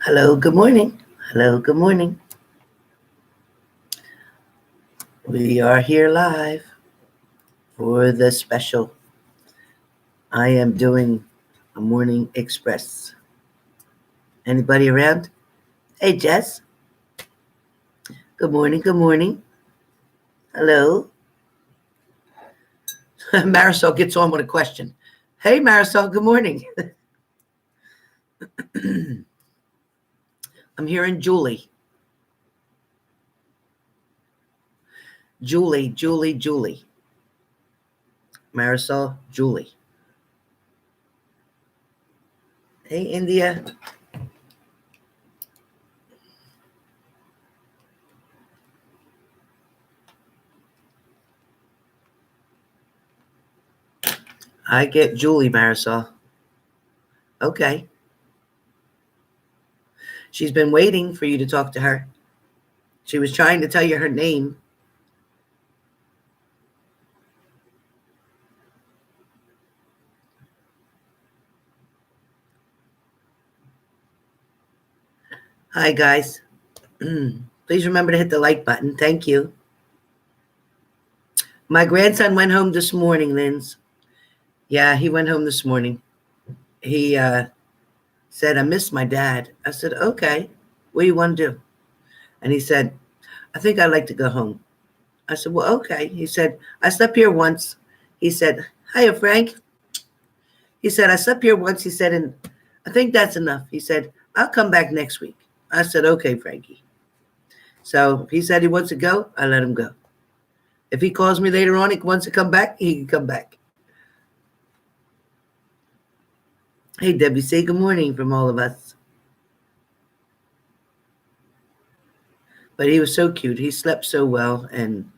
Hello, good morning. Hello, good morning. We are here live for the special. I am doing a morning express. Anybody around? Hey, Jess. Good morning, good morning. Hello. Marisol gets on with a question. Hey, Marisol, good morning. I'm hearing Julie. Julie. Marisol, Julie. Hey, India. I get Julie, Marisol. Okay. She's been waiting for you to talk to her. She was trying to tell you her name. Hi, guys. Please remember to hit the like button. Thank you. My grandson went home this morning, Linz. Yeah, he went home this morning. He said, I miss my dad. I said, okay, what do you want to do? And he said, I think I'd like to go home. I said, well, okay. He said, I slept here once. He said, hiya, Frank. He said, I slept here once. He said, and I think that's enough. He said, I'll come back next week. I said, okay, Frankie. So if he said he wants to go, I let him go. If he calls me later on, he wants to come back, he can come back. Hey, Debbie, say good morning from all of us. But he was so cute. He slept so well. And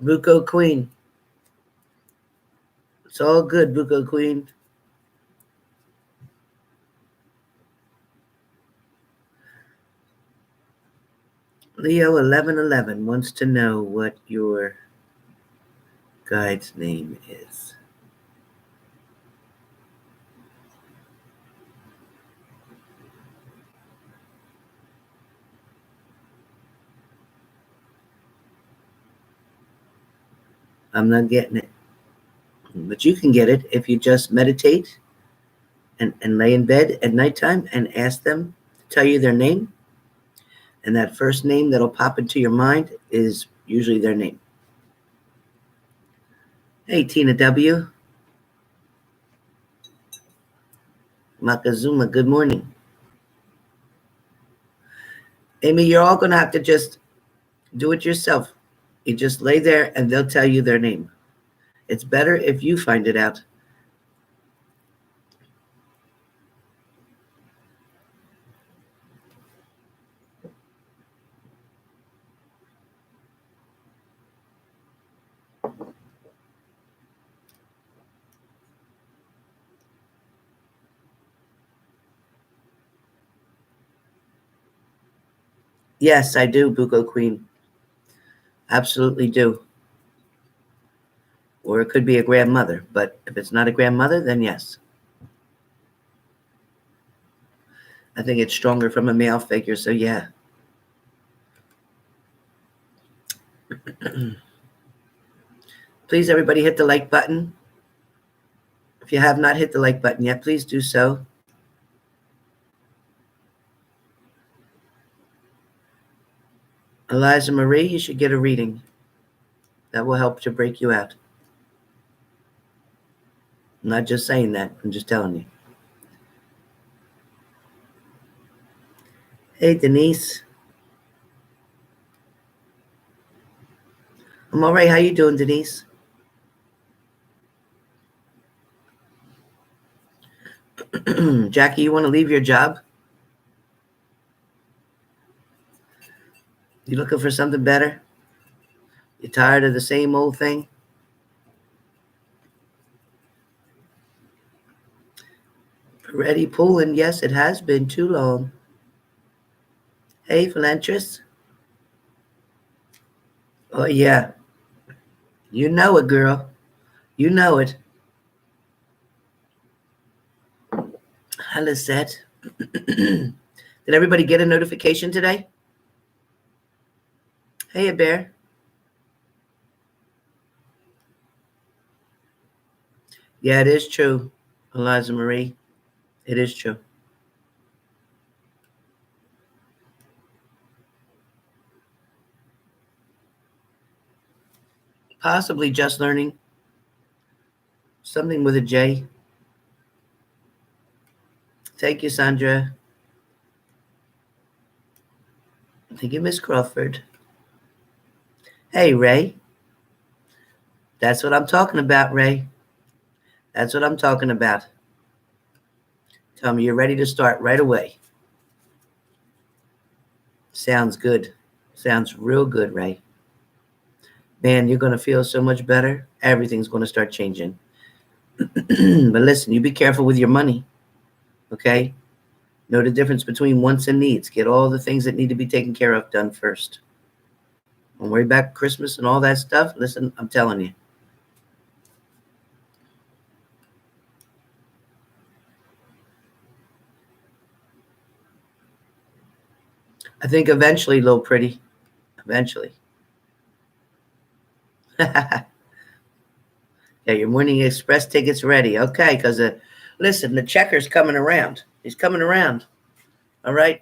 Buko Queen. It's all good, Buko Queen. Leo 1111 wants to know what your guide's name is. I'm not getting it. But you can get it if you just meditate and lay in bed at nighttime and ask them to tell you their name. And that first name that'll pop into your mind is usually their name. Hey, Tina W. Makazuma, good morning. Amy, you're all going to have to just do it yourself. You just lay there and they'll tell you their name. It's better if you find it out. Yes, I do, Buko Queen. Absolutely do. Or it could be a grandmother, but if it's not a grandmother, then yes. I think it's stronger from a male figure, so yeah. Please, everybody, hit the like button. If you have not hit the like button yet, please do so. Eliza Marie, you should get a reading. That will help to break you out. I'm not just saying that, I'm just telling you. Hey, Denise. I'm all right. How you doing, Denise? Jackie, you want to leave your job? You looking for something better? You tired of the same old thing? Ready pulling? Yes, it has been too long. Hey, Philantris. Oh, yeah. You know it, girl. You know it. Hello, Seth. Did everybody get a notification today? Hey, Bear. Yeah, it is true, Eliza Marie. It is true. Possibly just learning. Something with a J. Thank you, Sandra. Thank you, Miss Crawford. Hey, Ray. That's what I'm talking about, Ray. That's what I'm talking about. Tell me you're ready to start right away. Sounds good. Sounds real good, Ray. Man, you're going to feel so much better. Everything's going to start changing. But listen, you be careful with your money, okay? Know the difference between wants and needs. Get all the things that need to be taken care of done first. Don't worry about Christmas and all that stuff. Listen, I'm telling you. I think eventually, Little Pretty. Eventually. Yeah, your morning express ticket's ready. Okay, because listen, the checker's coming around. He's coming around. All right?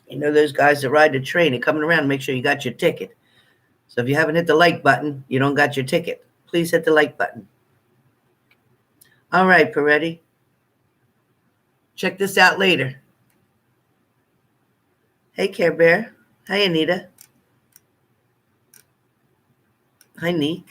You know those guys that ride the train, they're coming around. Make sure you got your ticket. So if you haven't hit the like button, you don't got your ticket. Please hit the like button. All right, Peretti. Check this out later. Hey, Care Bear. Hi, Anita. Hi, Neek.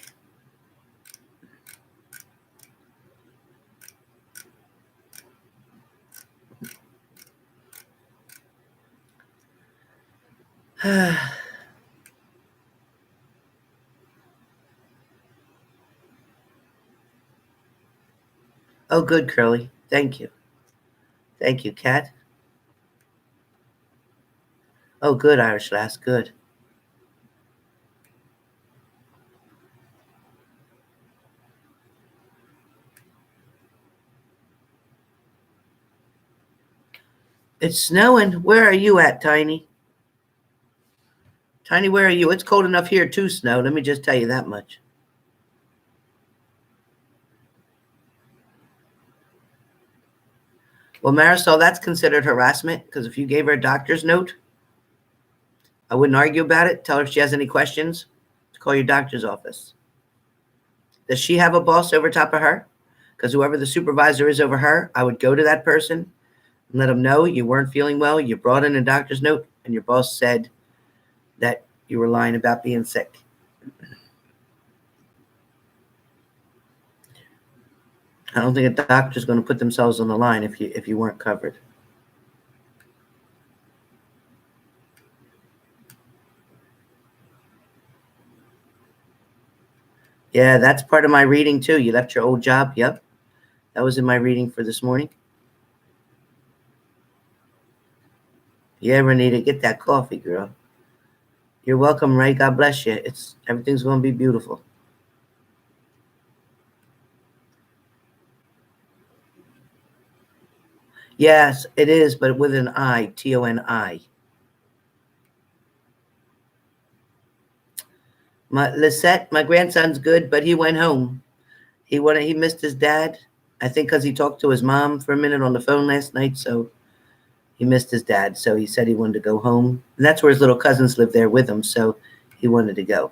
Oh, good, Curly. Thank you. Thank you, Kat. Oh, good, Irish Lass. Good. It's snowing. Where are you at, Tiny? Tiny, where are you? It's cold enough here to snow. Let me just tell you that much. Well, Marisol, that's considered harassment because if you gave her a doctor's note, I wouldn't argue about it. Tell her if she has any questions to call your doctor's office. Does she have a boss over top of her? Because whoever the supervisor is over her, I would go to that person and let them know you weren't feeling well. You brought in a doctor's note and your boss said that you were lying about being sick. I don't think a doctor's going to put themselves on the line if you weren't covered. Yeah, that's part of my reading too. You left your old job. Yep. That was in my reading for this morning. Yeah, Renita, get that coffee, girl. You're welcome, Ray. God bless you. Everything's going to be beautiful. Yes, it is, but with an I, Toni. Lisette, my grandson's good, but he went home. He missed his dad. I think because he talked to his mom for a minute on the phone last night, so he missed his dad. So he said he wanted to go home. And that's where his little cousins live there with him, so he wanted to go.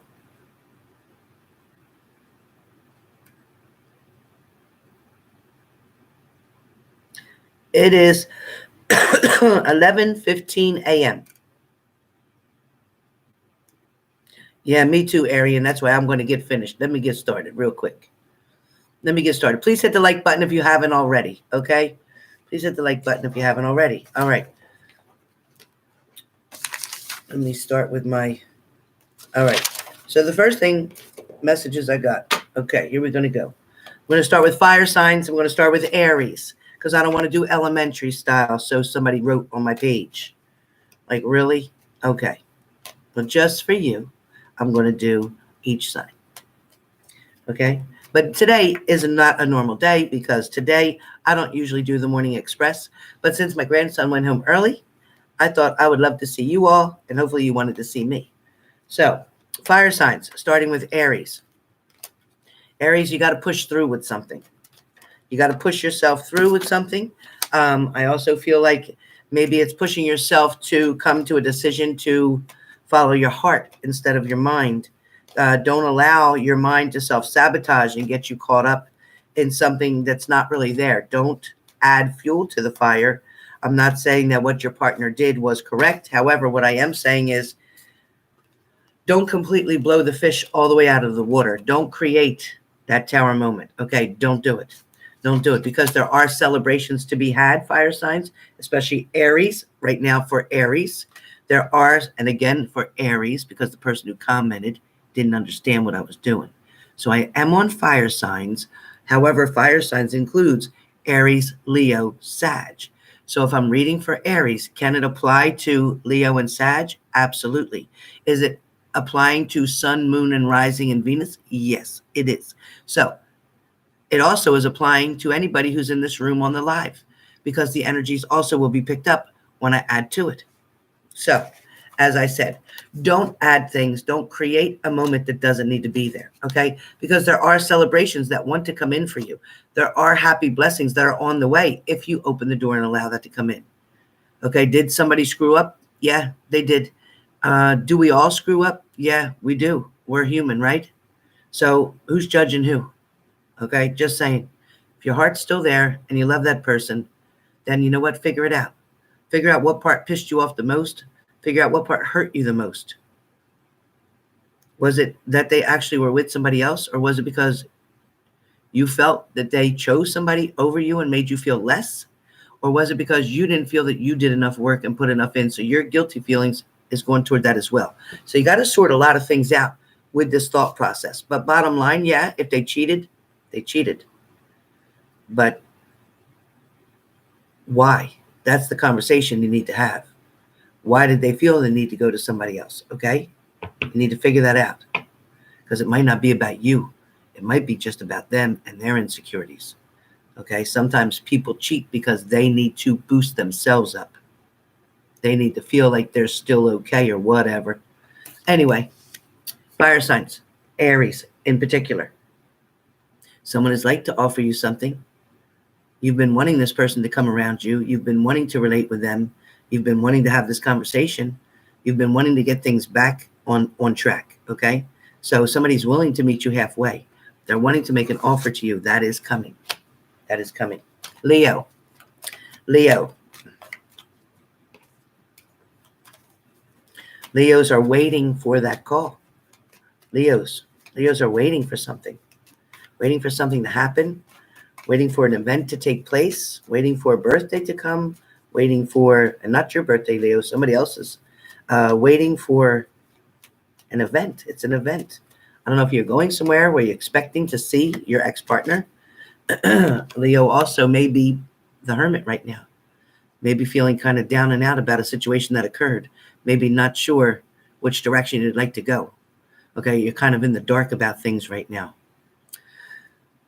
It is 11:15 a.m. Yeah, me too, Arian. That's why I'm going to get finished. Let me get started real quick. Let me get started. Please hit the like button if you haven't already, okay? Please hit the like button if you haven't already. All right. Let me start with my... All right. So the first thing, messages I got. Okay, here we're going to go. I'm going to start with fire signs. I'm going to start with Aries because I don't want to do elementary style. So somebody wrote on my page. Like, really? Okay. But just for you, I'm going to do each sign. Okay? But today is not a normal day because today I don't usually do the morning express. But since my grandson went home early, I thought I would love to see you all, and hopefully you wanted to see me. So, fire signs, starting with Aries. Aries, you got to push through with something. You got to push yourself through with something. I also feel like maybe it's pushing yourself to come to a decision to follow your heart instead of your mind. Don't allow your mind to self-sabotage and get you caught up in something that's not really there. Don't add fuel to the fire. I'm not saying that what your partner did was correct. However, what I am saying is don't completely blow the fish all the way out of the water. Don't create that tower moment. Okay, don't do it. Don't do it, because there are celebrations to be had, fire signs, especially Aries. Right now for Aries, there are, and again for Aries, because the person who commented didn't understand what I was doing. So I am on fire signs. However, fire signs includes Aries, Leo, Sag. So if I'm reading for Aries, can it apply to Leo and Sag? Absolutely. Is it applying to Sun, Moon, and Rising and Venus? Yes, it is. So it also is applying to anybody who's in this room on the live, because the energies also will be picked up when I add to it. So, as I said, don't add things. Don't create a moment that doesn't need to be there, okay? Because there are celebrations that want to come in for you. There are happy blessings that are on the way if you open the door and allow that to come in, okay? Did somebody screw up? Yeah, they did. Do we all screw up? Yeah, we do. We're human, right? So who's judging who? Okay, just saying. If your heart's still there and you love that person, then you know what? Figure it out. Figure out what part pissed you off the most. Figure out what part hurt you the most. Was it that they actually were with somebody else, or was it because you felt that they chose somebody over you and made you feel less? Or was it because you didn't feel that you did enough work and put enough in, so your guilty feelings is going toward that as well? So you got to sort a lot of things out with this thought process. But bottom line, yeah, if they cheated, they cheated. But why? That's the conversation you need to have. Why did they feel the need to go to somebody else? Okay? You need to figure that out, because it might not be about you. It might be just about them and their insecurities. Okay? Sometimes people cheat because they need to boost themselves up. They need to feel like they're still okay or whatever. Anyway, fire signs, Aries in particular. Someone is like to offer you something. You've been wanting this person to come around you. You've been wanting to relate with them. You've been wanting to have this conversation. You've been wanting to get things back on track, okay? So somebody's willing to meet you halfway. They're wanting to make an offer to you. That is coming. That is coming. Leo. Leos are waiting for that call. Leos are waiting for something. Waiting for something to happen, waiting for an event to take place, waiting for a birthday to come, waiting for, and not your birthday, Leo, somebody else's, waiting for an event. It's an event. I don't know if you're going somewhere where you're expecting to see your ex-partner. Leo also may be the hermit right now. Maybe feeling kind of down and out about a situation that occurred. Maybe not sure which direction you'd like to go. Okay, you're kind of in the dark about things right now.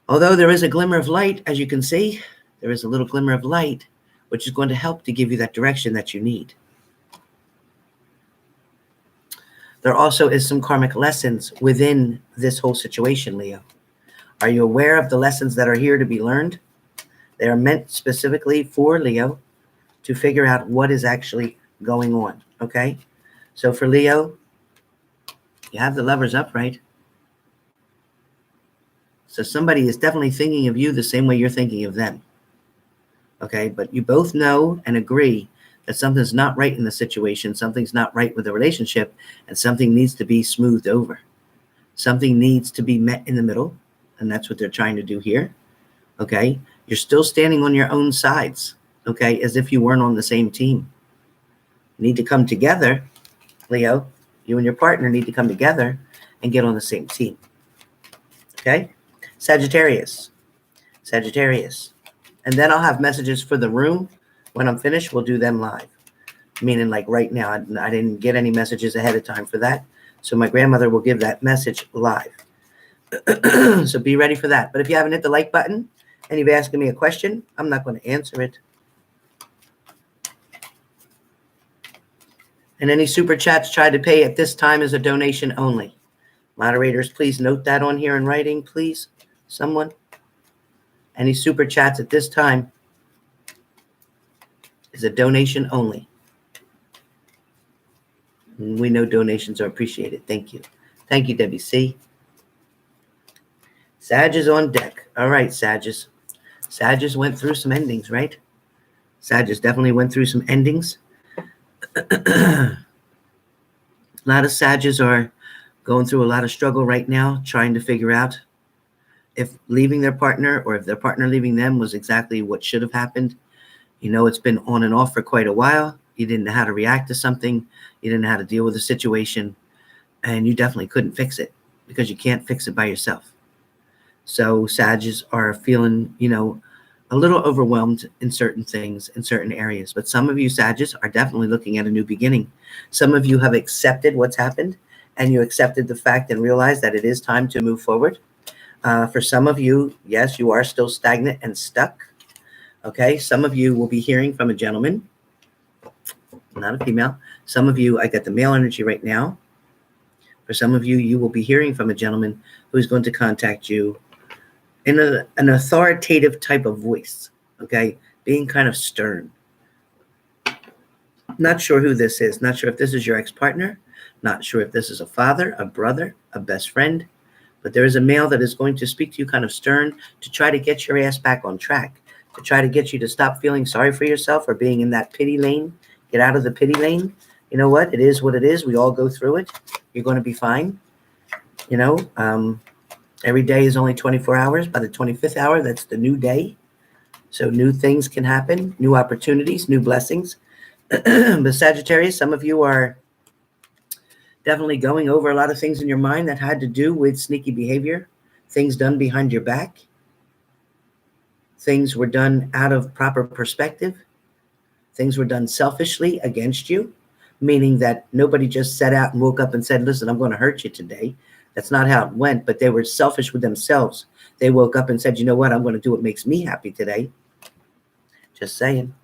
Although there is a glimmer of light, as you can see, there is a little glimmer of light, which is going to help to give you that direction that you need. There also is some karmic lessons within this whole situation, Leo. Are you aware of the lessons that are here to be learned? They are meant specifically for Leo to figure out what is actually going on, okay? So for Leo, you have the Lovers upright. So somebody is definitely thinking of you the same way you're thinking of them. Okay, but you both know and agree that something's not right in the situation, something's not right with the relationship, and something needs to be smoothed over. Something needs to be met in the middle, and that's what they're trying to do here. Okay, you're still standing on your own sides, okay, as if you weren't on the same team. You need to come together, Leo. You and your partner need to come together and get on the same team. Okay? Sagittarius. And then I'll have messages for the room. When I'm finished, we'll do them live. Meaning like right now, I didn't get any messages ahead of time for that. So my grandmother will give that message live. So be ready for that. But if you haven't hit the like button and you've asking me a question, I'm not going to answer it. And any super chats tried to pay at this time is a donation only. Moderators, please note that on here in writing, please. Someone. Any super chats at this time is a donation only. And we know donations are appreciated. Thank you. Thank you, Debbie C. Sag is on deck. All right, Sages. Sages went through some endings, right? Sages definitely went through some endings. A lot of Sages are going through a lot of struggle right now, trying to figure out if leaving their partner or if their partner leaving them was exactly what should have happened. You know, it's been on and off for quite a while. You didn't know how to react to something. You didn't know how to deal with a situation. And you definitely couldn't fix it because you can't fix it by yourself. So Sages are feeling, you know, a little overwhelmed in certain things, in certain areas. But some of you Sages are definitely looking at a new beginning. Some of you have accepted what's happened, and you accepted the fact and realized that it is time to move forward. For some of you, yes, you are still stagnant and stuck. Okay, some of you will be hearing from a gentleman, not a female. Some of you, I got the male energy right now. For some of you, you will be hearing from a gentleman who's going to contact you in an authoritative type of voice, okay, being kind of stern. Not sure who this is. Not sure if this is your ex-partner. Not sure if this is a father, a brother, a best friend. But there is a male that is going to speak to you kind of stern to try to get your ass back on track, to try to get you to stop feeling sorry for yourself or being in that pity lane. Get out of the pity lane. You know what? It is what it is. We all go through it. You're going to be fine. You know, every day is only 24 hours. By the 25th hour, that's the new day. So new things can happen, new opportunities, new blessings. But Sagittarius, some of you are definitely going over a lot of things in your mind that had to do with sneaky behavior, things done behind your back. Things were done out of proper perspective. Things were done selfishly against you, meaning that nobody just set out and woke up and said, listen, I'm going to hurt you today. That's not how it went, but they were selfish with themselves. They woke up and said, you know what? I'm going to do what makes me happy today. Just saying.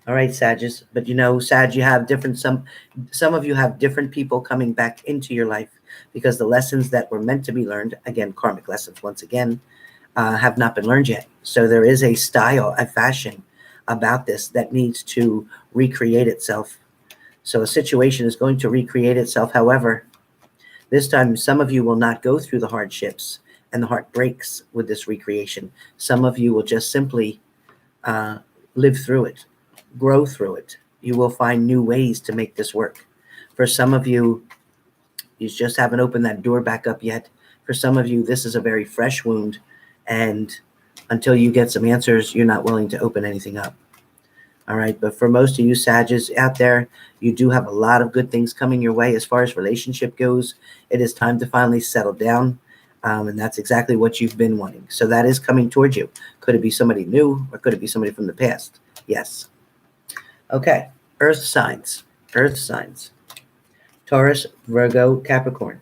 All right, Sages. But you know, Sag, you have different, some of you have different people coming back into your life because the lessons that were meant to be learned, again, karmic lessons once again, have not been learned yet. So there is a style, a fashion about this that needs to recreate itself. So a situation is going to recreate itself. However, this time, some of you will not go through the hardships and the heartbreaks with this recreation. Some of you will just simply live through it, grow through it. You will find new ways to make this work. For some of you, you just haven't opened that door back up yet. For some of you, this is a very fresh wound. And until you get some answers, you're not willing to open anything up. All right. But for most of you Sages out there, you do have a lot of good things coming your way as far as relationship goes. It is time to finally settle down. And that's exactly what you've been wanting. So that is coming towards you. Could it be somebody new or could it be somebody from the past? Yes. Okay. Earth signs. Earth signs. Taurus, Virgo, Capricorn.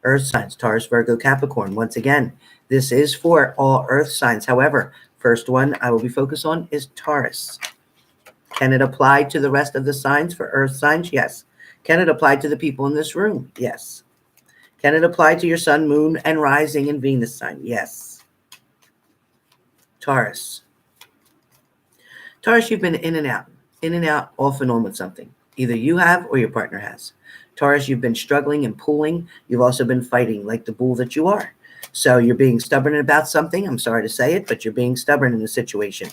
Earth signs. Taurus, Virgo, Capricorn. Once again, this is for all earth signs. However, first one I will be focused on is Taurus. Can it apply to the rest of the signs for earth signs? Yes. Can it apply to the people in this room? Yes. Can it apply to your sun, moon, and rising and Venus sign? Yes. Taurus. Taurus, you've been in and out, off and on with something. Either you have or your partner has. Taurus, you've been struggling and pulling. You've also been fighting like the bull that you are. So you're being stubborn about something. I'm sorry to say it, but you're being stubborn in the situation.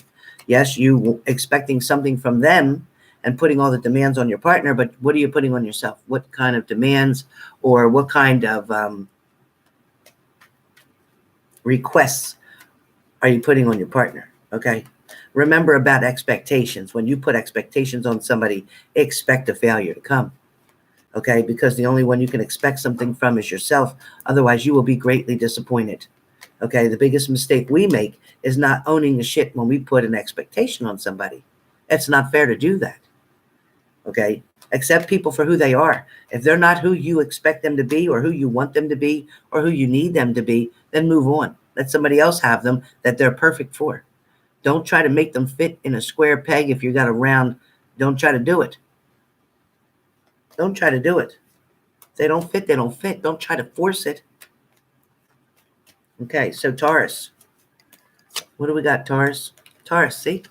Yes, you expecting something from them and putting all the demands on your partner, but what are you putting on yourself? What kind of demands or what kind of requests are you putting on your partner? Okay. Remember about expectations. When you put expectations on somebody, expect a failure to come. Okay. Because the only one you can expect something from is yourself. Otherwise, you will be greatly disappointed. Okay. The biggest mistake we make is not owning the shit when we put an expectation on somebody. It's not fair to do that. Okay? Accept people for who they are. If they're not who you expect them to be or who you want them to be or who you need them to be, then move on. Let somebody else have them that they're perfect for. Don't try to make them fit in a square peg if you got a round. Don't try to do it. Don't try to do it. If they don't fit, they don't fit. Don't try to force it. Okay, so Taurus. What do we got, Taurus? Taurus, see?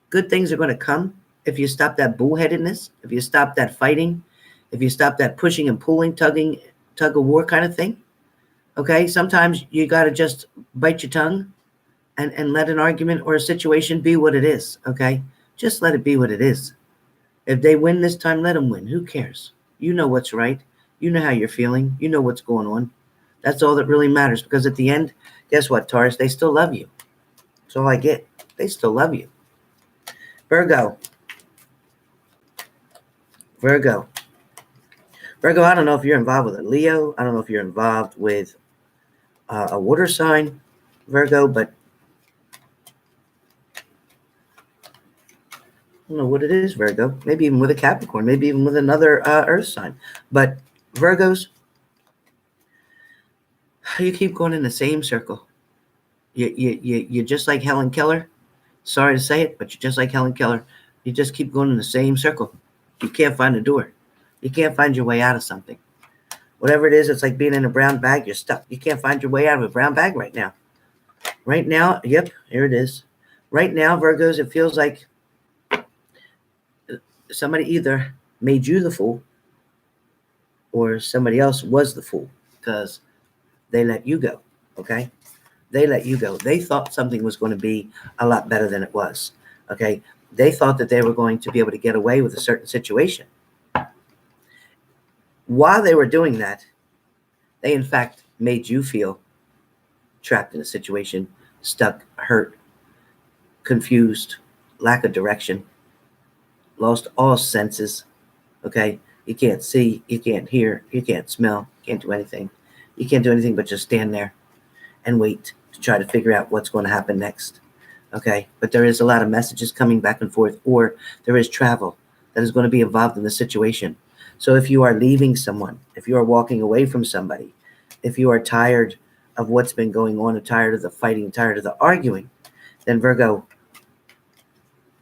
Good things are going to come if you stop that bullheadedness, if you stop that fighting, if you stop that pushing and pulling, tug of war kind of thing. Okay, sometimes you got to just bite your tongue and let an argument or a situation be what it is. Okay, just let it be what it is. If they win this time, let them win. Who cares? You know what's right. You know how you're feeling. You know what's going on. That's all that really matters, because at the end, guess what, Taurus? They still love you. That's all I get. They still love you. Virgo. Virgo, I don't know if you're involved with a Leo. I don't know if you're involved with a water sign, Virgo, but I don't know what it is, Virgo. Maybe even with a Capricorn, maybe even with another earth sign. But Virgos, you keep going in the same circle. You're just like Helen Keller. Sorry to say it, but you're just like Helen Keller. You just keep going in the same circle. You can't find a door. You can't find your way out of something. Whatever it is, it's like being in a brown bag. You're stuck. You can't find your way out of a brown bag right now. Right now, yep, here it is. Right now, Virgos, it feels like somebody either made you the fool or somebody else was the fool, because they let you go, okay? They let you go. They thought something was going to be a lot better than it was, okay? They thought that they were going to be able to get away with a certain situation. While they were doing that, they in fact made you feel trapped in a situation, stuck, hurt, confused, lack of direction, lost all senses, okay? You can't see, you can't hear, you can't smell, you can't do anything. You can't do anything but just stand there and wait to try to figure out what's going to happen next, okay? But there is a lot of messages coming back and forth, or there is travel that is going to be involved in the situation. So if you are leaving someone, if you are walking away from somebody, if you are tired of what's been going on, and tired of the fighting, tired of the arguing, then Virgo,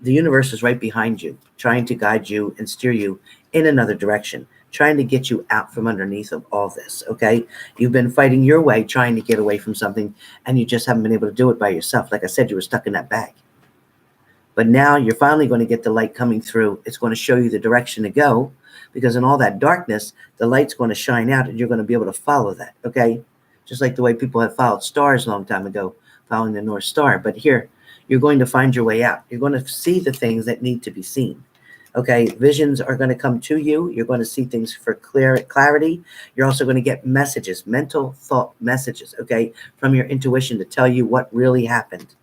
the universe is right behind you, trying to guide you and steer you in another direction, trying to get you out from underneath of all this, okay? You've been fighting your way, trying to get away from something, and you just haven't been able to do it by yourself. Like I said, you were stuck in that bag. But now you're finally going to get the light coming through. It's going to show you the direction to go, because in all that darkness, the light's going to shine out and you're going to be able to follow that, okay? Just like the way people have followed stars a long time ago, following the North Star. But here, you're going to find your way out. You're going to see the things that need to be seen, okay? Visions are going to come to you. You're going to see things for clarity. You're also going to get messages, mental thought messages, okay, from your intuition to tell you what really happened,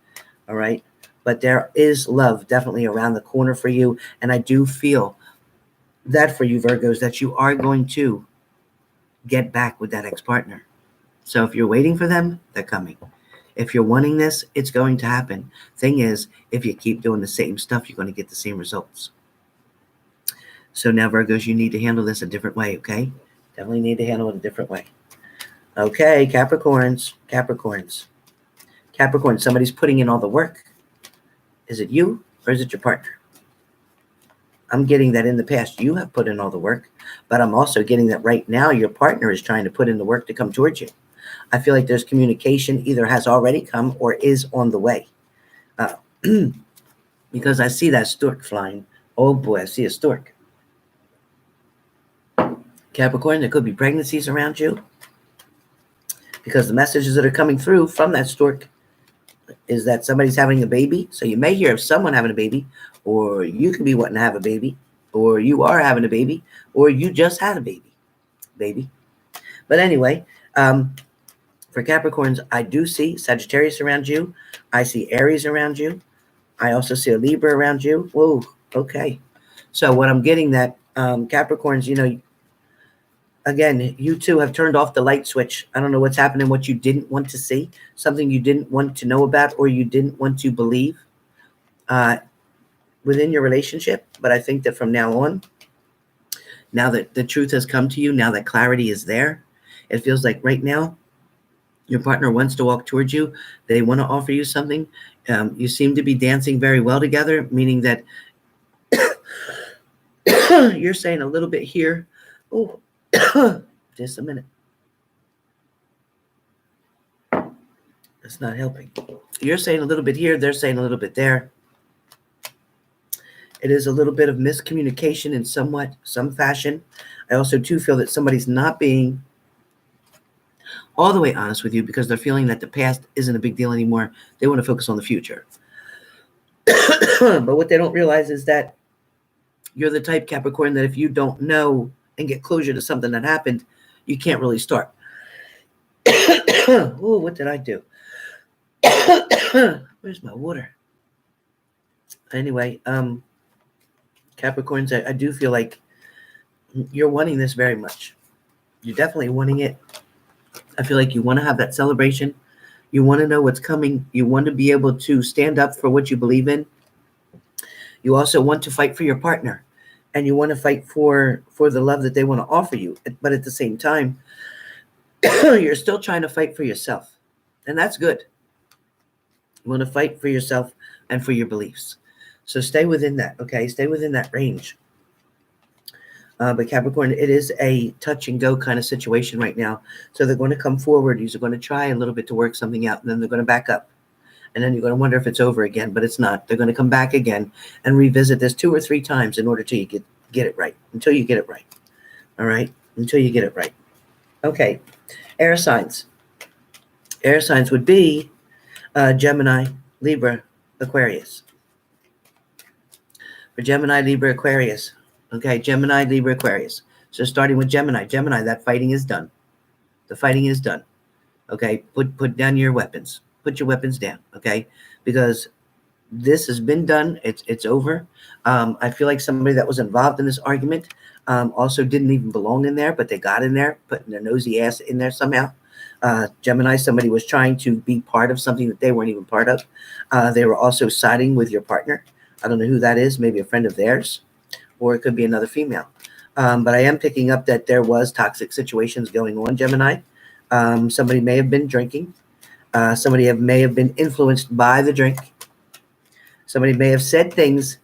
all right? But there is love definitely around the corner for you. And I do feel that for you, Virgos, that you are going to get back with that ex-partner. So if you're waiting for them, they're coming. If you're wanting this, it's going to happen. Thing is, if you keep doing the same stuff, you're going to get the same results. So now, Virgos, you need to handle this a different way, okay? Definitely need to handle it a different way. Okay, Capricorns, somebody's putting in all the work. Is it you or is it your partner? I'm getting that in the past you have put in all the work, but I'm also getting that right now your partner is trying to put in the work to come towards you. I feel like there's communication either has already come or is on the way. Because I see that stork flying. Oh boy, I see a stork. Capricorn, there could be pregnancies around you, because the messages that are coming through from that stork is that somebody's having a baby. So you may hear of someone having a baby, or you could be wanting to have a baby, or you are having a baby, or you just had a baby. But anyway, for Capricorns, I do see Sagittarius around you. I see Aries around you. I also see a Libra around you. Whoa, okay. So what I'm getting that, Capricorns, you know, again, you two have turned off the light switch. I don't know what's happening, what you didn't want to see, something you didn't want to know about, or you didn't want to believe within your relationship. But I think that from now on, Now that the truth has come to you, now that clarity is there, it feels like right now your partner wants to walk towards you. They want to offer you something. You seem to be dancing very well together, meaning that you're saying a little bit here. Oh, just a minute. It's not helping. You're saying a little bit here. They're saying a little bit there. It is a little bit of miscommunication in some fashion. I also, too, feel that somebody's not being all the way honest with you because they're feeling that the past isn't a big deal anymore. They want to focus on the future. But what they don't realize is that you're the type, Capricorn, that if you don't know and get closure to something that happened, you can't really start. Oh, what did I do? Where's my water? Anyway, Capricorns, I do feel like you're wanting this very much. You're definitely wanting it. I feel like you want to have that celebration. You want to know what's coming. You want to be able to stand up for what you believe in. You also want to fight for your partner, and you want to fight for the love that they want to offer you. But at the same time, you're still trying to fight for yourself, and that's good. You want to fight for yourself and for your beliefs. So stay within that, okay? Stay within that range. But Capricorn, it is a touch and go kind of situation right now. So they're going to come forward. You're going to try a little bit to work something out, and then they're going to back up. And then you're going to wonder if it's over again, but it's not. They're going to come back again and revisit this 2 or 3 times in order to get it right, until you get it right. All right? Until you get it right. Okay. Air signs. Air signs would be Gemini, Libra, Aquarius. For Gemini, Libra, Aquarius. Okay, Gemini, Libra, Aquarius. So starting with Gemini. Gemini, that fighting is done. The fighting is done. Okay, put down your weapons. Put your weapons down, okay? Because this has been done. It's over. I feel like somebody that was involved in this argument also didn't even belong in there, but they got in there, putting their nosy ass in there somehow. Gemini, somebody was trying to be part of something that they weren't even part of. They were also siding with your partner. I don't know who that is, maybe a friend of theirs, or it could be another female. But I am picking up that there was toxic situations going on, Gemini. Somebody may have been drinking. Somebody may have been influenced by the drink. Somebody may have said things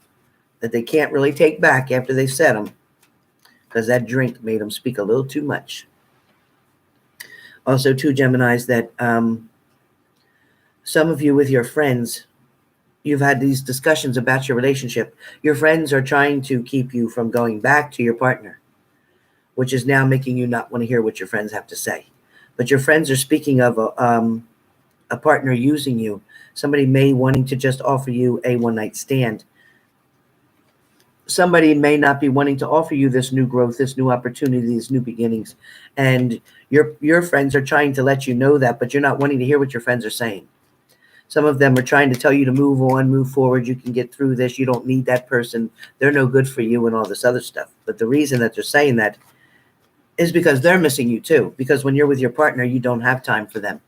that they can't really take back after they said them, because that drink made them speak a little too much. Also, 2 Geminis, that some of you with your friends, you've had these discussions about your relationship. Your friends are trying to keep you from going back to your partner, which is now making you not want to hear what your friends have to say. But your friends are speaking of a partner using you. Somebody may wanting to just offer you a one-night stand. Somebody may not be wanting to offer you this new growth, this new opportunity, these new beginnings. And your friends are trying to let you know that, but you're not wanting to hear what your friends are saying. Some of them are trying to tell you to move on, move forward. You can get through this. You don't need that person. They're no good for you and all this other stuff. But the reason that they're saying that is because they're missing you too. Because when you're with your partner, you don't have time for them.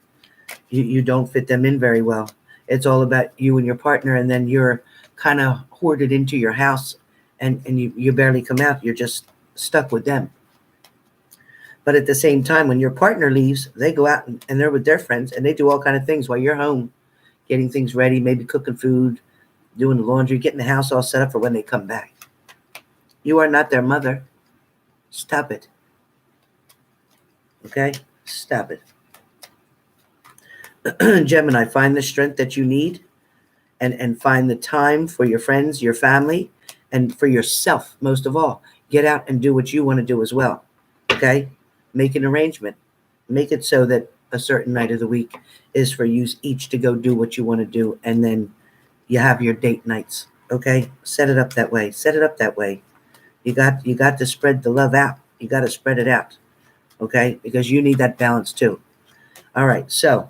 You don't fit them in very well. It's all about you and your partner, and then you're kind of hoarded into your house, and you barely come out. You're just stuck with them. But at the same time, when your partner leaves, they go out and they're with their friends, and they do all kind of things while you're home, getting things ready, maybe cooking food, doing the laundry, getting the house all set up for when they come back. You are not their mother. Stop it. Okay? Stop it. Gemini, find the strength that you need, and find the time for your friends, your family, and for yourself, most of all. Get out and do what you want to do as well. Okay? Make an arrangement. Make it so that a certain night of the week is for you each to go do what you want to do, and then you have your date nights. Okay? Set it up that way. Set it up that way. You got to spread the love out. You got to spread it out. Okay? Because you need that balance too. All right. So,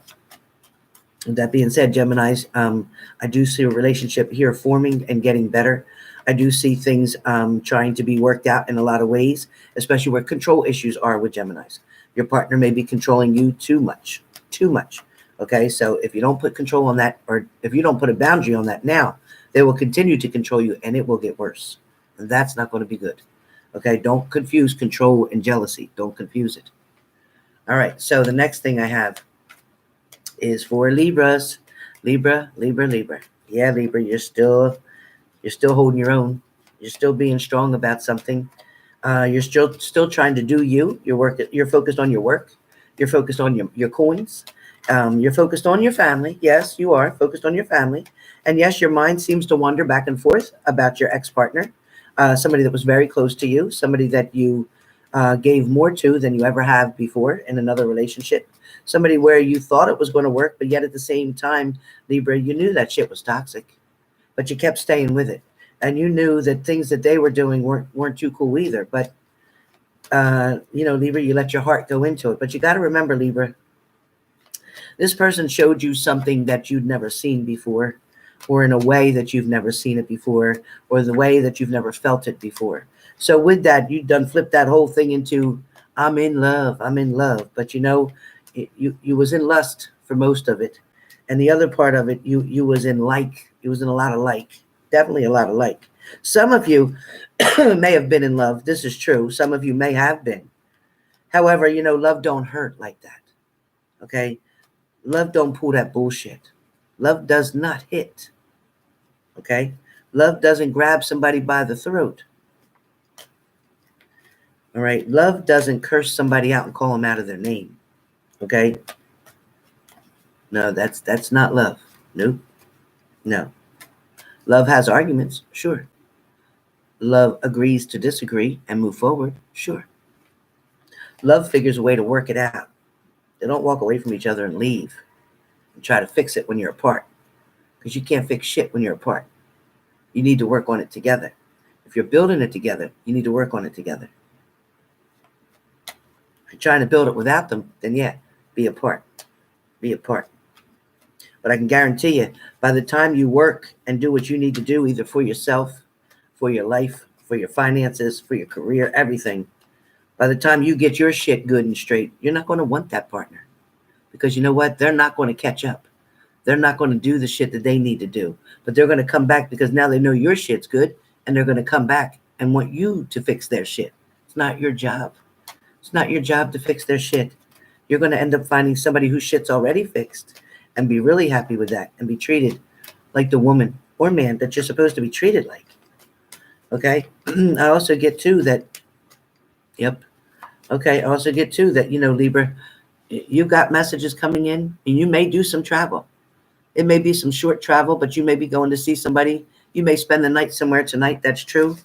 with that being said, Geminis, I do see a relationship here forming and getting better. I do see things trying to be worked out in a lot of ways, especially where control issues are with Geminis. Your partner may be controlling you too much. Okay, so if you don't put control on that, or if you don't put a boundary on that now, they will continue to control you, and it will get worse. And that's not going to be good. Okay, don't confuse control and jealousy. Don't confuse it. All right, so the next thing I have is for Libras. Libra, Libra, Libra. Yeah, Libra, you're still holding your own. You're still being strong about something. You're still trying to do you. You're focused on your work. You're focused on your coins. You're focused on your family. Yes, you are focused on your family. And yes, your mind seems to wander back and forth about your ex-partner, somebody that was very close to you, somebody that you gave more to than you ever have before in another relationship, somebody where you thought it was going to work, but yet at the same time, Libra, you knew that shit was toxic, but you kept staying with it. And you knew that things that they were doing weren't too cool either. But, Libra, you let your heart go into it. But you got to remember, Libra, this person showed you something that you'd never seen before, or in a way that you've never seen it before, or the way that you've never felt it before. So with that, you done flipped that whole thing into, I'm in love. But you was in lust for most of it. And the other part of it, you was in a lot of like. Definitely a lot of like. Some of you may have been in love. This is true. Some of you may have been. However, love don't hurt like that. Okay? Love don't pull that bullshit. Love does not hit. Okay? Love doesn't grab somebody by the throat. All right? Love doesn't curse somebody out and call them out of their name. Okay? No, that's not love. Nope. No. Love has arguments, sure. Love agrees to disagree and move forward, sure. Love figures a way to work it out. They don't walk away from each other and leave and try to fix it when you're apart, because you can't fix shit when you're apart. You need to work on it together. If you're building it together, you need to work on it together. If you're trying to build it without them, then yeah, be apart. Be apart. But I can guarantee you, by the time you work and do what you need to do, either for yourself, for your life, for your finances, for your career, everything, by the time you get your shit good and straight, you're not going to want that partner. Because you know what? They're not going to catch up. They're not going to do the shit that they need to do. But they're going to come back because now they know your shit's good, and they're going to come back and want you to fix their shit. It's not your job. It's not your job to fix their shit. You're going to end up finding somebody whose shit's already fixed and be really happy with that and be treated like the woman or man that you're supposed to be treated like. Okay? I also get too that, yep. Okay, I also get too that, Libra, you've got messages coming in and you may do some travel. It may be some short travel, but you may be going to see somebody. You may spend the night somewhere tonight. That's true.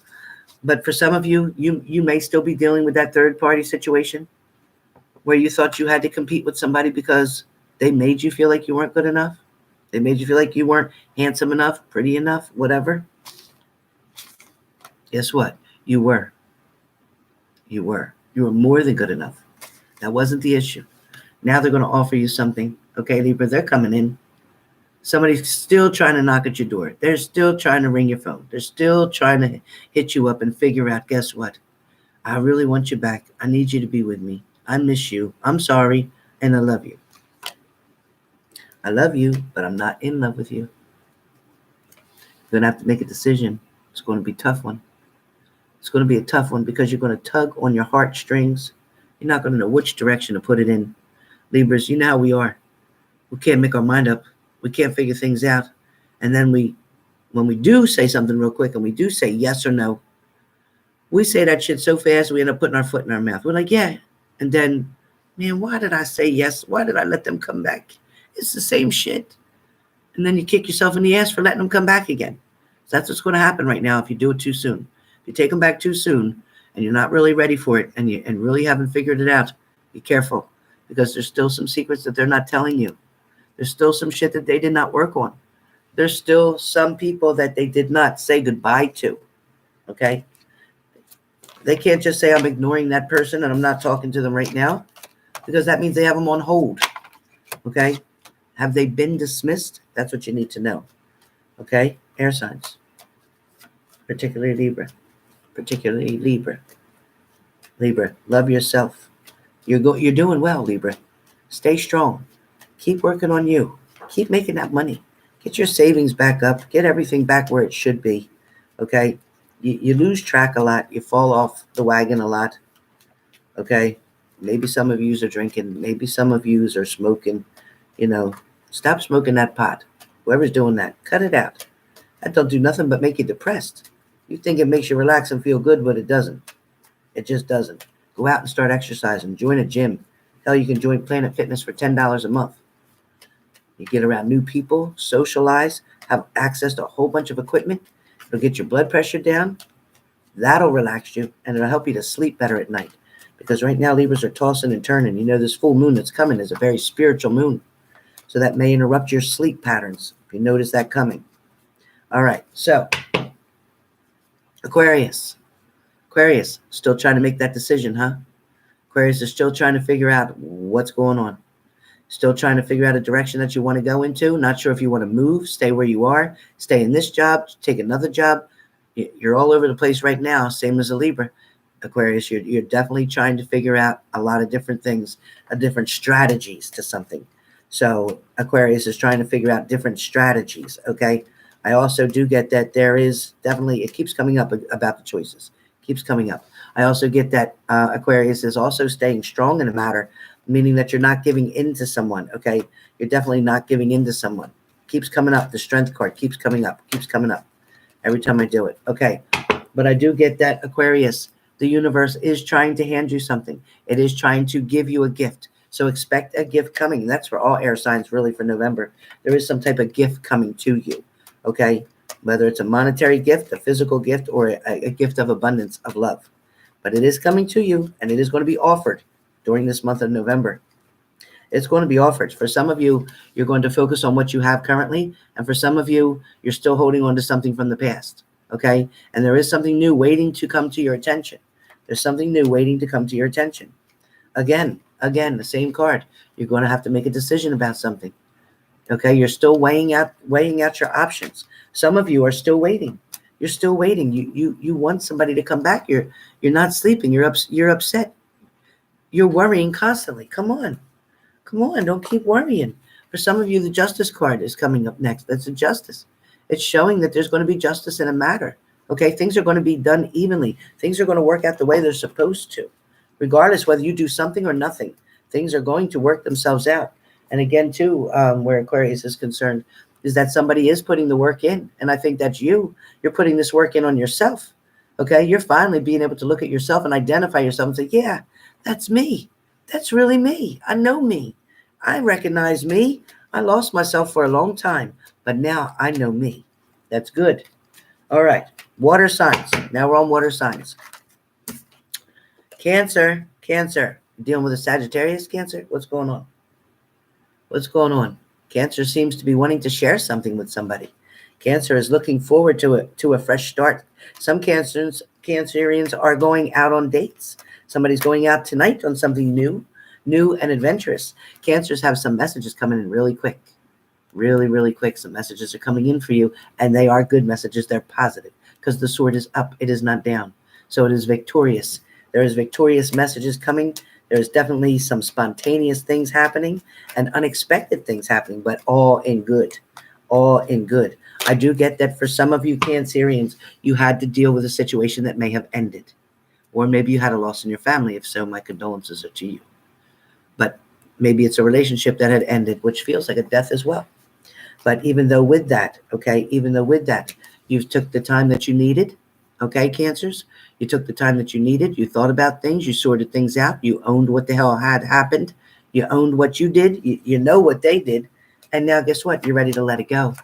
But for some of you, you may still be dealing with that third party situation where you thought you had to compete with somebody because they made you feel like you weren't good enough. They made you feel like you weren't handsome enough, pretty enough, whatever. Guess what? You were. You were. You were more than good enough. That wasn't the issue. Now they're going to offer you something. Okay, Libra, they're coming in. Somebody's still trying to knock at your door. They're still trying to ring your phone. They're still trying to hit you up and figure out, guess what? I really want you back. I need you to be with me. I miss you. I'm sorry, and I love you. I love you, but I'm not in love with you. You're going to have to make a decision. It's going to be a tough one. It's going to be a tough one because you're going to tug on your heartstrings. You're not going to know which direction to put it in. Libras, you know how we are. We can't make our mind up. We can't figure things out. And then when we do say something real quick and we do say yes or no, we say that shit so fast we end up putting our foot in our mouth. We're like, yeah. And then, man, why did I say yes? Why did I let them come back? It's the same shit. And then you kick yourself in the ass for letting them come back again. So that's what's going to happen right now if you do it too soon. If you take them back too soon and you're not really ready for it and really haven't figured it out, be careful because there's still some secrets that they're not telling you. There's still some shit that they did not work on. There's still some people that they did not say goodbye to. Okay? They can't just say, I'm ignoring that person and I'm not talking to them right now because that means they have them on hold. Okay? Have they been dismissed? That's what you need to know. Okay? Air signs. Particularly Libra. Libra, love yourself. You're doing well, Libra. Stay strong. Keep working on you. Keep making that money. Get your savings back up. Get everything back where it should be. Okay? You lose track a lot. You fall off the wagon a lot. Okay? Maybe some of yous are drinking. Maybe some of yous are smoking. Stop smoking that pot. Whoever's doing that, cut it out. That don't do nothing but make you depressed. You think it makes you relax and feel good, but it doesn't. It just doesn't. Go out and start exercising. Join a gym. Hell, you can join Planet Fitness for $10 a month. You get around new people, socialize, have access to a whole bunch of equipment. It'll get your blood pressure down. That'll relax you, and it'll help you to sleep better at night. Because right now, Libras are tossing and turning. This full moon that's coming is a very spiritual moon. So that may interrupt your sleep patterns, if you notice that coming. All right, so Aquarius, still trying to make that decision, huh? Aquarius is still trying to figure out what's going on. Still trying to figure out a direction that you want to go into. Not sure if you want to move, stay where you are, stay in this job, take another job. You're all over the place right now, same as a Libra. Aquarius, you're definitely trying to figure out a lot of different things, different strategies to something. So Aquarius is trying to figure out different strategies, okay? I also do get that there is definitely, it keeps coming up about the choices. Keeps coming up. I also get that Aquarius is also staying strong in a matter, meaning that you're not giving in to someone, okay? You're definitely not giving in to someone. Keeps coming up. The strength card keeps coming up every time I do it, okay? But I do get that Aquarius, the universe is trying to hand you something. It is trying to give you a gift. So expect a gift coming. That's for all air signs really for November. There is some type of gift coming to you, okay? Whether it's a monetary gift, a physical gift, or a gift of abundance, of love. But it is coming to you, and it is going to be offered during this month of November. It's going to be offered. For some of you, you're going to focus on what you have currently, and for some of you, you're still holding on to something from the past, okay? And there is something new waiting to come to your attention. There's something new waiting to come to your attention. Again, the same card. You're going to have to make a decision about something. Okay, you're still weighing out your options. Some of you are still waiting. You're still waiting. You want somebody to come back. You're not sleeping. You're upset. You're worrying constantly. Come on. Don't keep worrying. For some of you, the Justice card is coming up next. That's a justice. It's showing that there's going to be justice in a matter. Okay, things are going to be done evenly. Things are going to work out the way they're supposed to. Regardless whether you do something or nothing, things are going to work themselves out. And again, too, where Aquarius is concerned, is that somebody is putting the work in. And I think that's you. You're putting this work in on yourself. Okay, you're finally being able to look at yourself and identify yourself and say, yeah, that's me. That's really me. I know me. I recognize me. I lost myself for a long time, but now I know me. That's good. All right, water signs. Now we're on water signs. Cancer. Dealing with a Sagittarius, Cancer? What's going on? Cancer seems to be wanting to share something with somebody. Cancer is looking forward to a fresh start. Some Cancerians are going out on dates. Somebody's going out tonight on something new and adventurous. Cancers have some messages coming in really quick. Really quick. Some messages are coming in for you, and they are good messages. They're positive because the sword is up. It is not down. So it is victorious. There is victorious messages coming. There's definitely some spontaneous things happening and unexpected things happening, but all in good. I do get that for some of you Cancerians, you had to deal with a situation that may have ended. Or maybe you had a loss in your family. If so, my condolences are to you. But maybe it's a relationship that had ended, which feels like a death as well. But even though with that, you took the time that you needed, okay, Cancers? You took the time that you needed. You thought about things. You sorted things out. You owned what the hell had happened. You owned what you did. You know what they did. And now guess what? You're ready to let it go.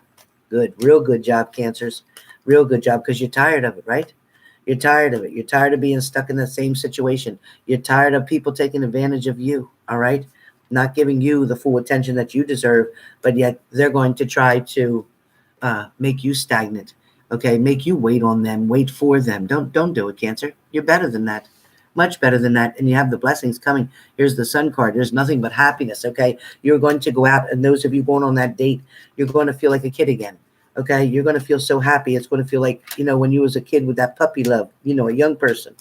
Good. Real good job, Cancers. Real good job, because you're tired of it, right? You're tired of it. You're tired of being stuck in the same situation. You're tired of people taking advantage of you, all right? Not giving you the full attention that you deserve, but yet they're going to try to make you stagnant. Okay, make you wait on them, wait for them. Don't do it, Cancer. You're better than that, much better than that, and you have the blessings coming. Here's the Sun card. There's nothing but happiness, okay? You're going to go out, and those of you going on that date, you're going to feel like a kid again, okay? You're going to feel so happy. It's going to feel like, when you was a kid with that puppy love, a young person.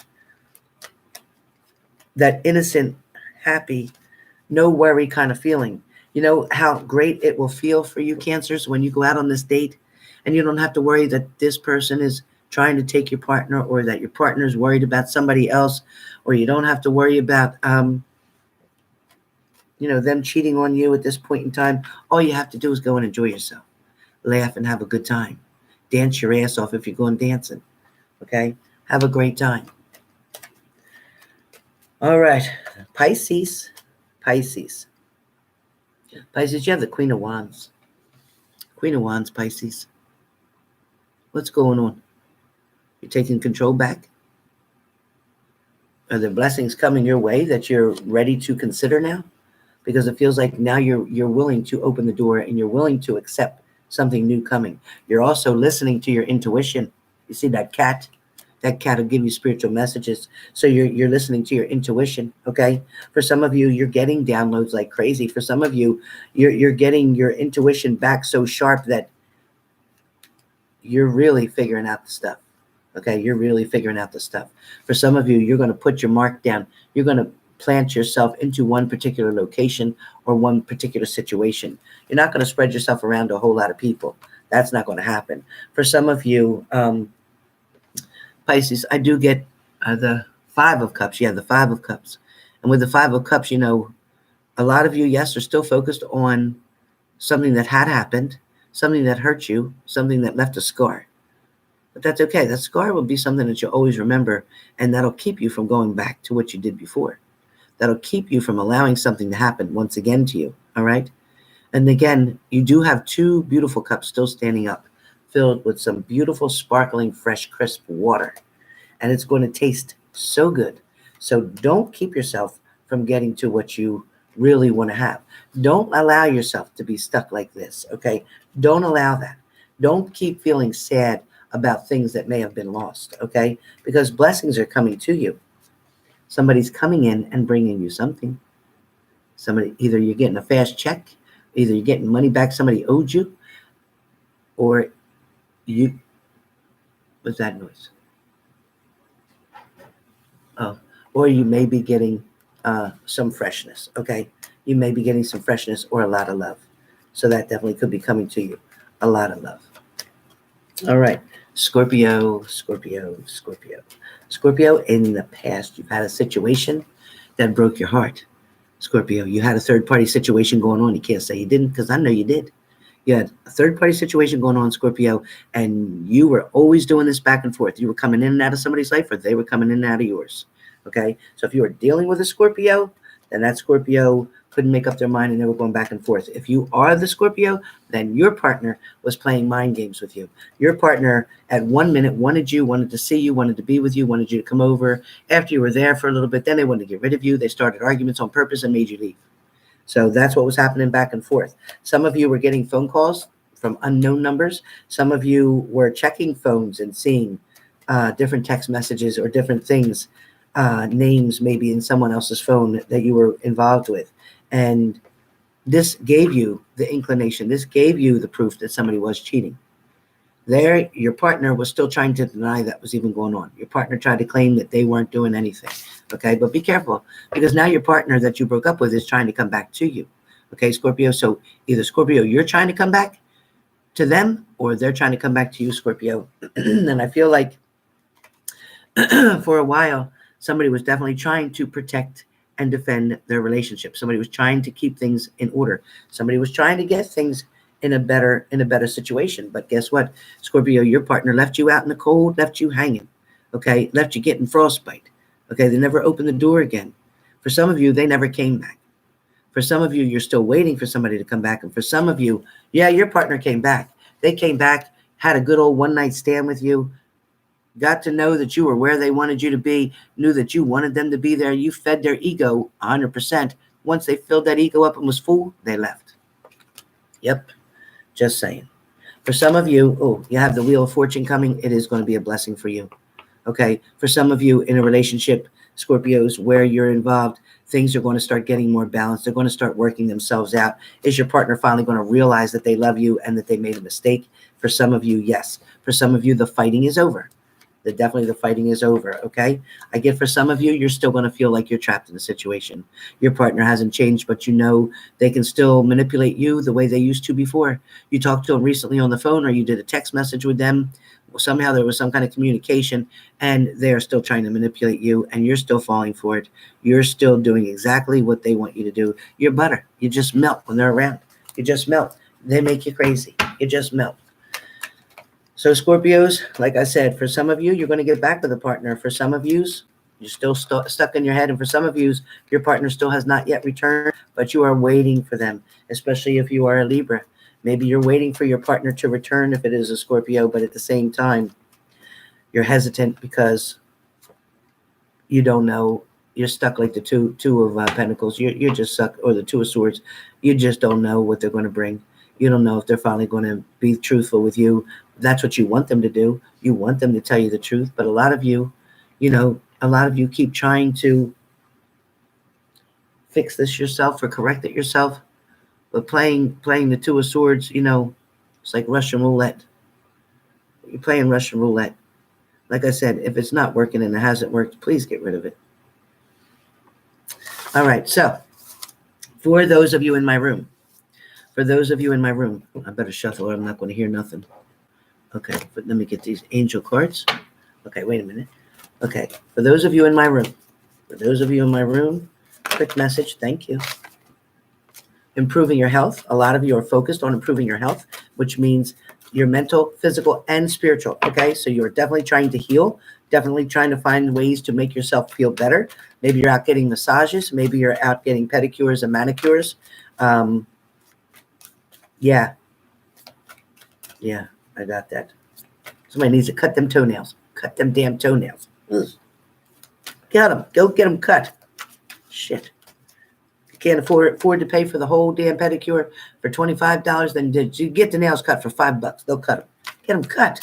That innocent, happy, no worry kind of feeling. You know how great it will feel for you, Cancers, when you go out on this date and you don't have to worry that this person is trying to take your partner, or that your partner is worried about somebody else, or you don't have to worry about, them cheating on you at this point in time. All you have to do is go and enjoy yourself. Laugh and have a good time. Dance your ass off if you're going dancing. Okay? Have a great time. All right. Pisces. Pisces, you have the Queen of Wands. Queen of Wands, Pisces. What's going on? You're taking control back? Are there blessings coming your way that you're ready to consider now? Because it feels like now you're willing to open the door and you're willing to accept something new coming. You're also listening to your intuition. You see that cat? That cat will give you spiritual messages. So you're listening to your intuition, okay? For some of you, you're getting downloads like crazy. For some of you, you're getting your intuition back so sharp that you're really figuring out the stuff, okay? You're really figuring out the stuff. For some of you, you're going to put your mark down. You're going to plant yourself into one particular location or one particular situation. You're not going to spread yourself around to a whole lot of people. That's not going to happen. For some of you, Pisces, I do get the Five of Cups. Yeah, the Five of Cups. And with the Five of Cups, a lot of you, yes, are still focused on something that had happened, something that hurt you, something that left a scar. But that's okay. That scar will be something that you'll always remember, and that'll keep you from going back to what you did before. That'll keep you from allowing something to happen once again to you, all right? And again, you do have two beautiful cups still standing up, filled with some beautiful, sparkling, fresh, crisp water. And it's going to taste so good. So don't keep yourself from getting to what you really want to have. Don't allow yourself to be stuck like this, okay? Don't allow that. Don't keep feeling sad about things that may have been lost, okay? Because blessings are coming to you. Somebody's coming in and bringing you something. Either you're getting a fast check, either you're getting money back somebody owed you, or what's that noise? Oh, or you may be getting some freshness, okay? You may be getting some freshness or a lot of love. So that definitely could be coming to you. A lot of love. All right. Scorpio. Scorpio, in the past, you've had a situation that broke your heart. Scorpio, you had a third-party situation going on. You can't say you didn't, because I know you did. You had a third-party situation going on, Scorpio, and you were always doing this back and forth. You were coming in and out of somebody's life, or they were coming in and out of yours, okay? So if you were dealing with a Scorpio, then that Scorpio couldn't make up their mind and they were going back and forth. If you are the Scorpio, then your partner was playing mind games with you. Your partner at 1 minute wanted to see you, wanted to be with you, wanted you to come over. After you were there for a little bit, then they wanted to get rid of you. They started arguments on purpose and made you leave. So that's what was happening back and forth. Some of you were getting phone calls from unknown numbers. Some of you were checking phones and seeing different text messages or different things, names maybe in someone else's phone that you were involved with. And this gave you the inclination. This gave you the proof that somebody was cheating. There, your partner was still trying to deny that was even going on. Your partner tried to claim that they weren't doing anything. Okay, but be careful, because now your partner that you broke up with is trying to come back to you. Okay, Scorpio. So either Scorpio, you're trying to come back to them, or they're trying to come back to you, Scorpio. And I feel like for a while, somebody was definitely trying to protect and defend their relationship. Somebody was trying to keep things in order. Somebody was trying to get things in a better situation. But guess what, Scorpio, your partner left you out in the cold, left you hanging, okay? Left you getting frostbite, okay? They never opened the door again. For some of you, they never came back. For some of you, you're still waiting for somebody to come back. And for some of you, yeah, your partner came back. They came back, had a good old one-night stand with you, got to know that you were where they wanted you to be, knew that you wanted them to be there. You fed their ego 100%. Once they filled that ego up and was full, they left. Yep. Just saying. For some of you, you have the Wheel of Fortune coming. It is going to be a blessing for you. Okay. For some of you in a relationship, Scorpios, where you're involved, things are going to start getting more balanced. They're going to start working themselves out. Is your partner finally going to realize that they love you and that they made a mistake? For some of you, yes. For some of you, the fighting is over. Definitely the fighting is over, okay? I get for some of you, you're still going to feel like you're trapped in a situation. Your partner hasn't changed, but you know they can still manipulate you the way they used to before. You talked to them recently on the phone, or you did a text message with them somehow there was some kind of communication, and they're still trying to manipulate you, and you're still falling for it. You're still doing exactly what they want you to do. You're butter. You just melt when they're around. You just melt. They make you crazy. You just melt. So Scorpios, like I said, for some of you, you're going to get back with a partner. For some of you, you're still stuck in your head. And for some of you, your partner still has not yet returned, but you are waiting for them, especially if you are a Libra. Maybe you're waiting for your partner to return if it is a Scorpio, but at the same time, you're hesitant because you don't know. You're stuck like the two of Pentacles. You're just stuck, or the Two of Swords. You just don't know what they're going to bring. You don't know if they're finally going to be truthful with you. That's what you want them to do. You want them to tell you the truth. But a lot of you, a lot of you keep trying to fix this yourself or correct it yourself. But playing the Two of Swords, it's like Russian roulette. You're playing Russian roulette. Like I said, if it's not working and it hasn't worked, please get rid of it. All right, so for those of you in my room, I better shuffle or I'm not going to hear nothing. Okay, but let me get these angel cards. Okay, wait a minute. Okay, for those of you in my room, quick message, thank you. Improving your health. A lot of you are focused on improving your health, which means your mental, physical, and spiritual. Okay, so you're definitely trying to heal, definitely trying to find ways to make yourself feel better. Maybe you're out getting massages, maybe you're out getting pedicures and manicures. Yeah, I got that. Somebody needs to cut them toenails. Cut them damn toenails. Ugh. Get them. Go get them cut. Shit. Can't afford to pay for the whole damn pedicure for $25, then you get the nails cut for $5. They'll cut them. Get them cut.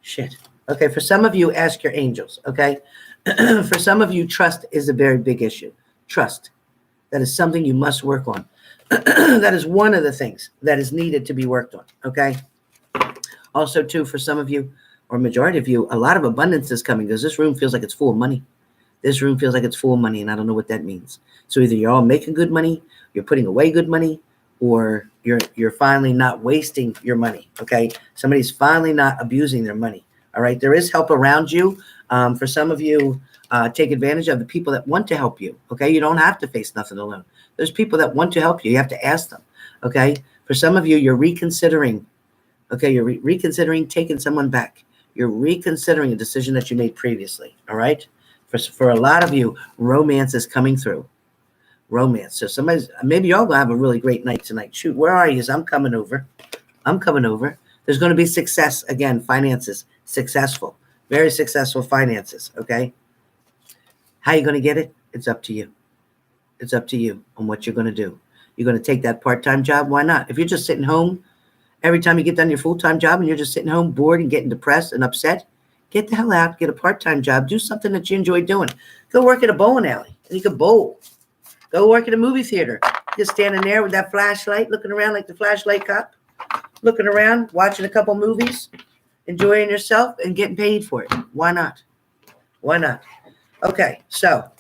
Shit. Okay, for some of you, ask your angels, okay? For some of you, trust is a very big issue. Trust. That is something you must work on. That is one of the things that is needed to be worked on, okay? Also, too, for some of you, or majority of you, a lot of abundance is coming because this room feels like it's full of money. This room feels like it's full of money, and I don't know what that means. So either you're all making good money, you're putting away good money, or you're finally not wasting your money, okay? Somebody's finally not abusing their money, all right? There is help around you. For some of you, take advantage of the people that want to help you, okay? You don't have to face nothing alone. There's people that want to help you. You have to ask them, okay? For some of you, you're reconsidering, okay? You're reconsidering taking someone back. You're reconsidering a decision that you made previously, all right? For a lot of you, romance is coming through. Romance. So maybe y'all gonna have a really great night tonight. Shoot, where are you? I'm coming over. There's going to be success again. Finances, successful, very successful finances. Okay. How you going to get it? It's up to you. It's up to you on what you're going to do. You're going to take that part-time job. Why not? If you're just sitting home, every time you get done your full-time job and you're just sitting home bored and getting depressed and upset, get the hell out, get a part-time job, do something that you enjoy doing. Go work at a bowling alley and you can bowl. Go work at a movie theater. Just standing there with that flashlight, looking around like the flashlight cop, looking around, watching a couple movies, enjoying yourself and getting paid for it. Why not? Why not? Okay, so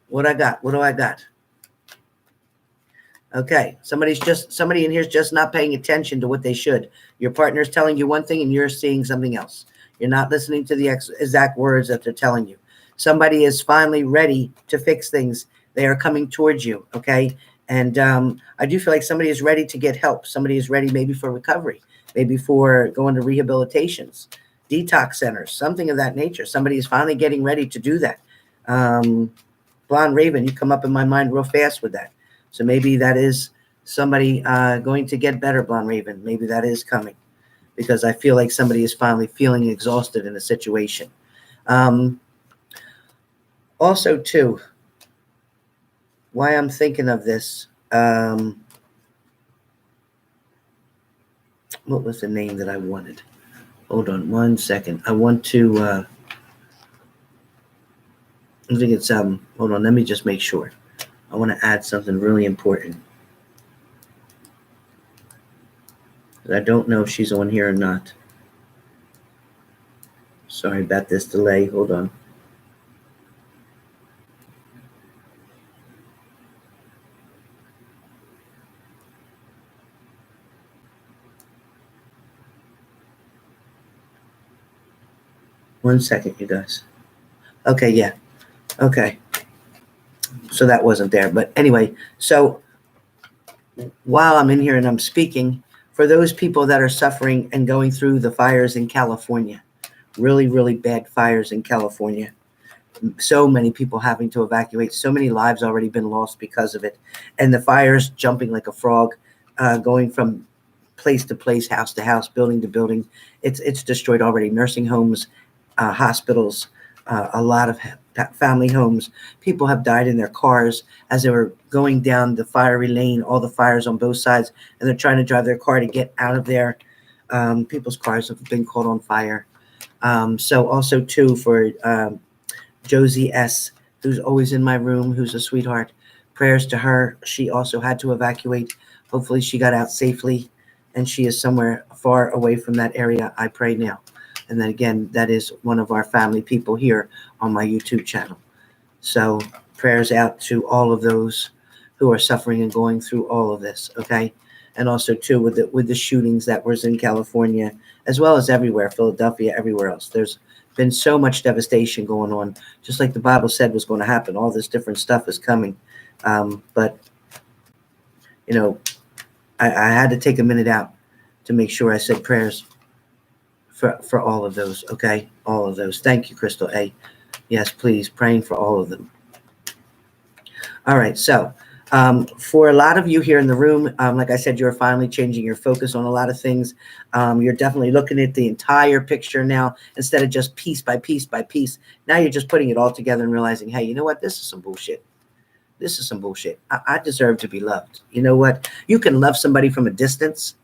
what I got? What do I got? Okay, somebody in here is just not paying attention to what they should. Your partner is telling you one thing and you're seeing something else. You're not listening to the exact words that they're telling you. Somebody is finally ready to fix things. They are coming towards you, okay? And I do feel like somebody is ready to get help. Somebody is ready maybe for recovery, maybe for going to rehabilitations, detox centers, something of that nature. Somebody is finally getting ready to do that. Blonde Raven, you come up in my mind real fast with that. So maybe that is somebody going to get better, Blonde Raven. Maybe that is coming because I feel like somebody is finally feeling exhausted in a situation. Also, too, why I'm thinking of this, what was the name that I wanted? Hold on one second. I want to, I think it's, hold on, let me just make sure. I want to add something really important. I don't know if she's on here or not. Sorry about this delay. Hold on. 1 second, you guys. Okay, yeah. Okay. So that wasn't there. But anyway, so while I'm in here and I'm speaking, for those people that are suffering and going through the fires in California, really, really bad fires in California, so many people having to evacuate, so many lives already been lost because of it, and the fires jumping like a frog, going from place to place, house to house, building to building. It's destroyed already nursing homes, hospitals, a lot of family homes. People have died in their cars as they were going down the fiery lane, all the fires on both sides, and they're trying to drive their car to get out of there. People's cars have been caught on fire. So also too for Josie S., who's always in my room, who's a sweetheart. Prayers to her. She also had to evacuate. Hopefully she got out safely and she is somewhere far away from that area. I pray now. And then again, that is one of our family people here on my YouTube channel. So prayers out to all of those who are suffering and going through all of this, okay? And also too with the shootings that was in California, as well as everywhere, Philadelphia, everywhere else. There's been so much devastation going on, just like the Bible said was going to happen. All this different stuff is coming. But, you know, I had to take a minute out to make sure I said prayers for all of those, okay? All of those. Thank you, Crystal A. Yes, please, praying for all of them. All right, so for a lot of you here in the room, like I said, you're finally changing your focus on a lot of things. You're definitely looking at the entire picture now instead of just piece by piece by piece. Now you're just putting it all together and realizing, hey, you know what? This is some bullshit. This is some bullshit. I deserve to be loved. You know what? You can love somebody from a distance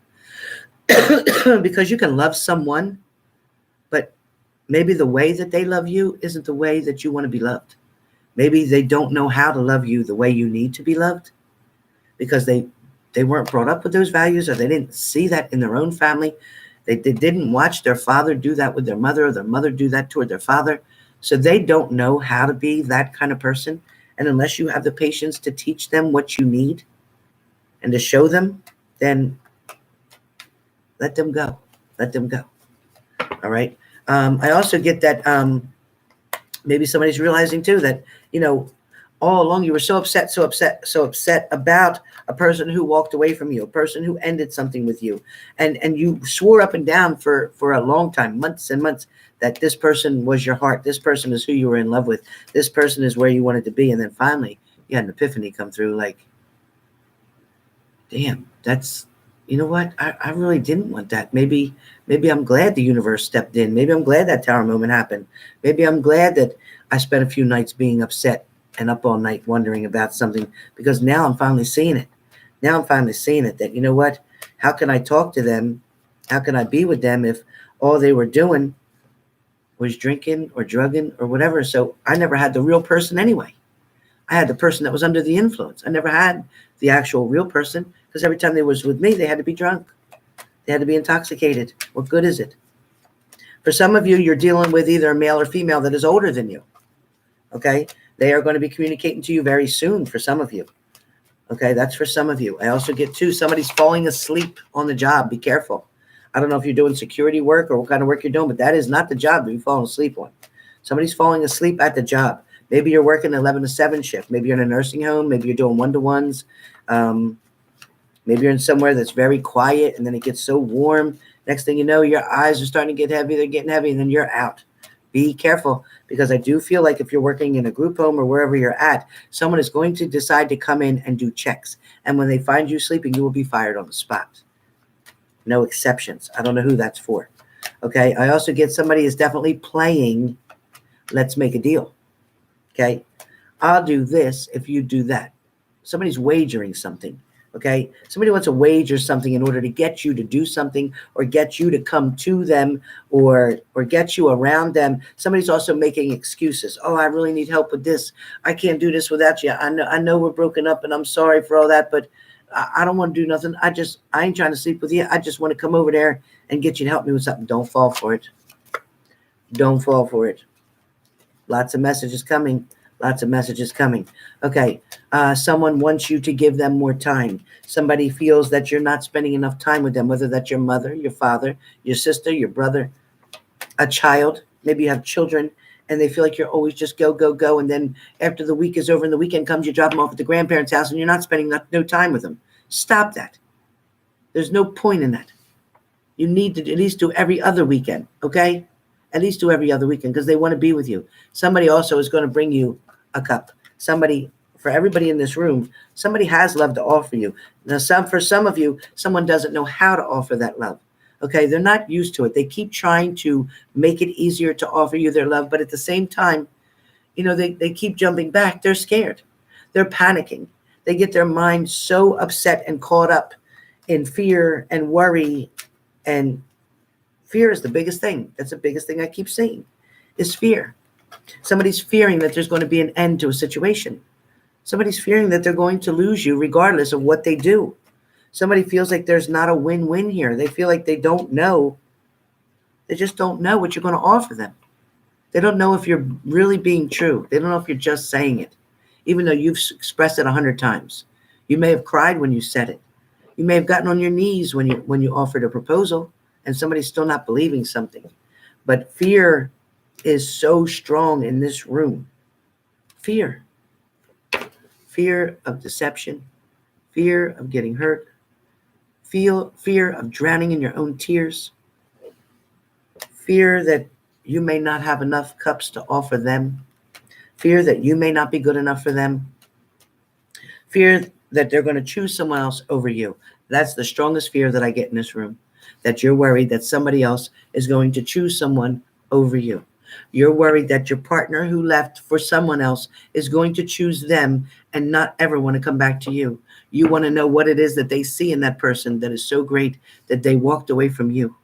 because you can love someone, but maybe the way that they love you isn't the way that you want to be loved. Maybe they don't know how to love you the way you need to be loved because they weren't brought up with those values, or they didn't see that in their own family. They didn't watch their father do that with their mother, or their mother do that toward their father. So they don't know how to be that kind of person. And unless you have the patience to teach them what you need and to show them, then let them go. Let them go. All right. I also get that maybe somebody's realizing too that, you know, all along you were so upset about a person who walked away from you, a person who ended something with you. And you swore up and down for a long time, months and months, that this person was your heart. This person is who you were in love with. This person is where you wanted to be. And then finally you had an epiphany come through like, damn, that's, you know what? I really didn't want that. Maybe I'm glad the universe stepped in. Maybe I'm glad that tower moment happened. Maybe I'm glad that I spent a few nights being upset and up all night wondering about something, because now I'm finally seeing it. Now I'm finally seeing it that, you know what? How can I talk to them? How can I be with them if all they were doing was drinking or drugging or whatever? So I never had the real person anyway. I had the person that was under the influence. I never had the actual real person, because every time they was with me, they had to be drunk. They had to be intoxicated. What good is it? For some of you, you're dealing with either a male or female that is older than you. Okay? They are going to be communicating to you very soon for some of you. Okay? That's for some of you. I also get too, somebody's falling asleep on the job. Be careful. I don't know if you're doing security work or what kind of work you're doing, but that is not the job that you're falling asleep on. Somebody's falling asleep at the job. Maybe you're working 11 to 7 shift. Maybe you're in a nursing home. Maybe you're doing one-to-ones. Maybe you're in somewhere that's very quiet, and then it gets so warm. Next thing you know, your eyes are starting to get heavy. They're getting heavy, and then you're out. Be careful, because I do feel like if you're working in a group home or wherever you're at, someone is going to decide to come in and do checks. And when they find you sleeping, you will be fired on the spot. No exceptions. I don't know who that's for. Okay. I also get somebody is definitely playing let's make a deal. Okay. I'll do this if you do that. Somebody's wagering something. Okay. Somebody wants to wager something in order to get you to do something, or get you to come to them, or get you around them. Somebody's also making excuses. Oh, I really need help with this. I can't do this without you. I know we're broken up, and I'm sorry for all that, but I don't want to do nothing. I ain't trying to sleep with you. I just want to come over there and get you to help me with something. Don't fall for it. Don't fall for it. Lots of messages coming. Lots of messages coming. Okay. Someone wants you to give them more time. Somebody feels that you're not spending enough time with them, whether that's your mother, your father, your sister, your brother, a child. Maybe you have children and they feel like you're always just go, go, go. And then after the week is over and the weekend comes, you drop them off at the grandparents' house and you're not spending no time with them. Stop that. There's no point in that. You need to at least do every other weekend, okay? At least do every other weekend because they want to be with you. Somebody also is going to bring you a cup. Somebody, for everybody in this room, somebody has love to offer you. Now, for some of you, someone doesn't know how to offer that love. Okay, they're not used to it. They keep trying to make it easier to offer you their love, but at the same time, they keep jumping back. They're scared. They're panicking. They get their mind so upset and caught up in fear and worry. And fear is the biggest thing. That's the biggest thing I keep saying is fear. Somebody's fearing that there's going to be an end to a situation. Somebody's fearing that they're going to lose you regardless of what they do. Somebody feels like there's not a win-win here. They feel like they don't know. They just don't know what you're going to offer them. They don't know if you're really being true. They don't know if you're just saying it, even though you've expressed it 100 times. You may have cried when you said it. You may have gotten on your knees when you offered a proposal and somebody's still not believing something. But fear is so strong in this room. Fear. Fear of deception. Fear of getting hurt. Fear of drowning in your own tears. Fear that you may not have enough cups to offer them. Fear that you may not be good enough for them. Fear that they're going to choose someone else over you. That's the strongest fear that I get in this room. That you're worried that somebody else is going to choose someone over you. You're worried that your partner who left for someone else is going to choose them and not ever want to come back to you. You want to know what it is that they see in that person that is so great that they walked away from you.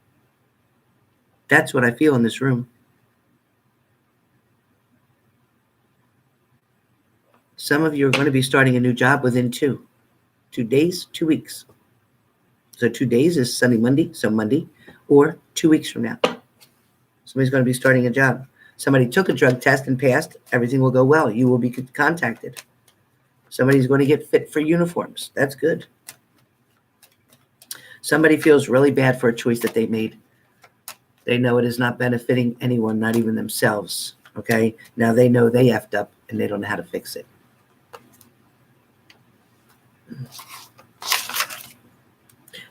That's what I feel in this room. Some of you are going to be starting a new job within 2 days, 2 weeks. So 2 days is Sunday, Monday, so Monday, or 2 weeks from now. Somebody's going to be starting a job. Somebody took a drug test and passed. Everything will go well. You will be contacted. Somebody's going to get fit for uniforms. That's good. Somebody feels really bad for a choice that they made. They know it is not benefiting anyone, not even themselves. Okay? Now they know they effed up and they don't know how to fix it.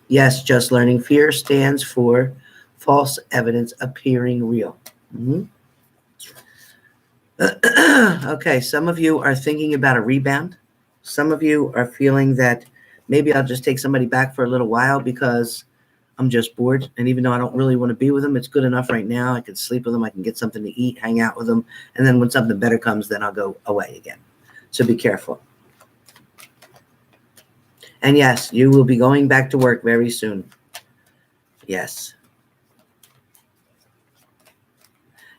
Yes, just learning. Fear stands for false evidence appearing real. Okay, some of you are thinking about a rebound. Some of you are feeling that maybe I'll just take somebody back for a little while because I'm just bored. And even though I don't really want to be with them, it's good enough right now. I can sleep with them. I can get something to eat, hang out with them. And then when something better comes, then I'll go away again. So be careful. And yes, you will be going back to work very soon. Yes.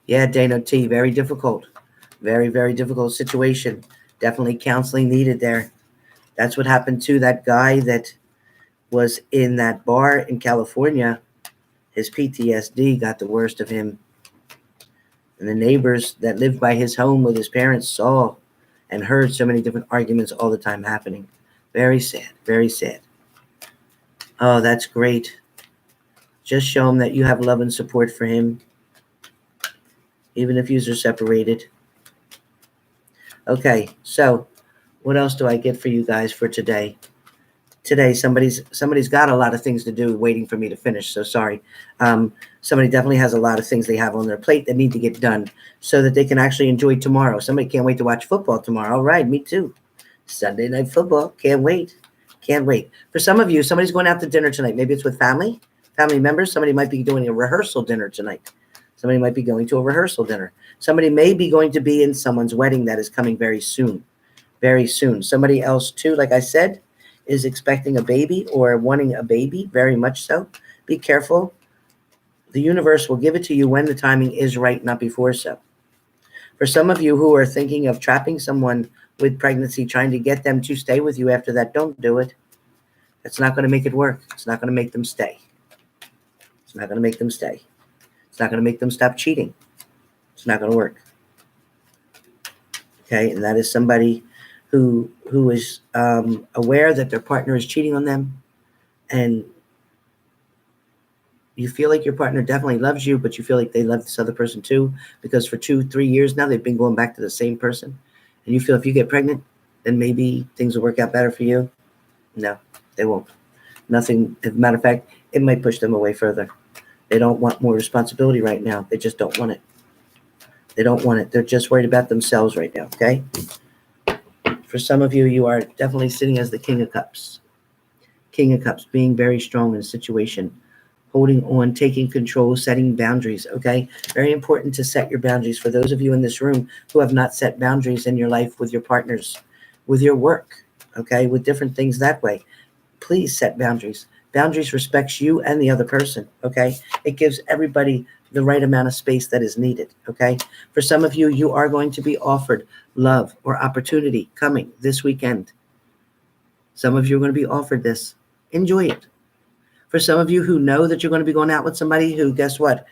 Yeah, Dano T, very difficult. Very, very difficult situation. Definitely counseling needed there. That's what happened to that guy that was in that bar in California. His PTSD got the worst of him. And the neighbors that lived by his home with his parents saw and heard so many different arguments all the time happening. Very sad, very sad. Oh, that's great. Just show him that you have love and support for him, even if you are separated. Okay, so what else do I get for you guys for today? Today, somebody's got a lot of things to do waiting for me to finish, so sorry. Somebody definitely has a lot of things they have on their plate that need to get done so that they can actually enjoy tomorrow. Somebody can't wait to watch football tomorrow. All right, me too. Sunday night football. Can't wait. Can't wait. For some of you, somebody's going out to dinner tonight. Maybe it's with family members. Somebody might be doing a rehearsal dinner tonight. Somebody might be going to a rehearsal dinner. Somebody may be going to be in someone's wedding that is coming very soon. Very soon. Somebody else too, like I said, is expecting a baby or wanting a baby, very much so. Be careful. The universe will give it to you when the timing is right, not before so. For some of you who are thinking of trapping someone with pregnancy, trying to get them to stay with you after that, don't do it. It's not going to make it work. It's not going to make them stay. It's not going to make them stay. It's not going to make them stop cheating. It's not going to work. Okay, and that is somebody who is aware that their partner is cheating on them, and you feel like your partner definitely loves you, but you feel like they love this other person too, because for 2-3 years now, they've been going back to the same person. And you feel if you get pregnant, then maybe things will work out better for you. No, they won't. Nothing. As a matter of fact, it might push them away further. They don't want more responsibility right now. They just don't want it. They don't want it. They're just worried about themselves right now, okay? For some of you, you are definitely sitting as the King of Cups. King of Cups, being very strong in a situation, holding on, taking control, setting boundaries, okay? Very important to set your boundaries. For those of you in this room who have not set boundaries in your life with your partners, with your work, okay, with different things that way, please set boundaries. Boundaries respects you and the other person, okay? It gives everybody the right amount of space that is needed, okay? For some of you, you are going to be offered love or opportunity coming this weekend. Some of you are going to be offered this. Enjoy it. For some of you who know that you're going to be going out with somebody who, guess what?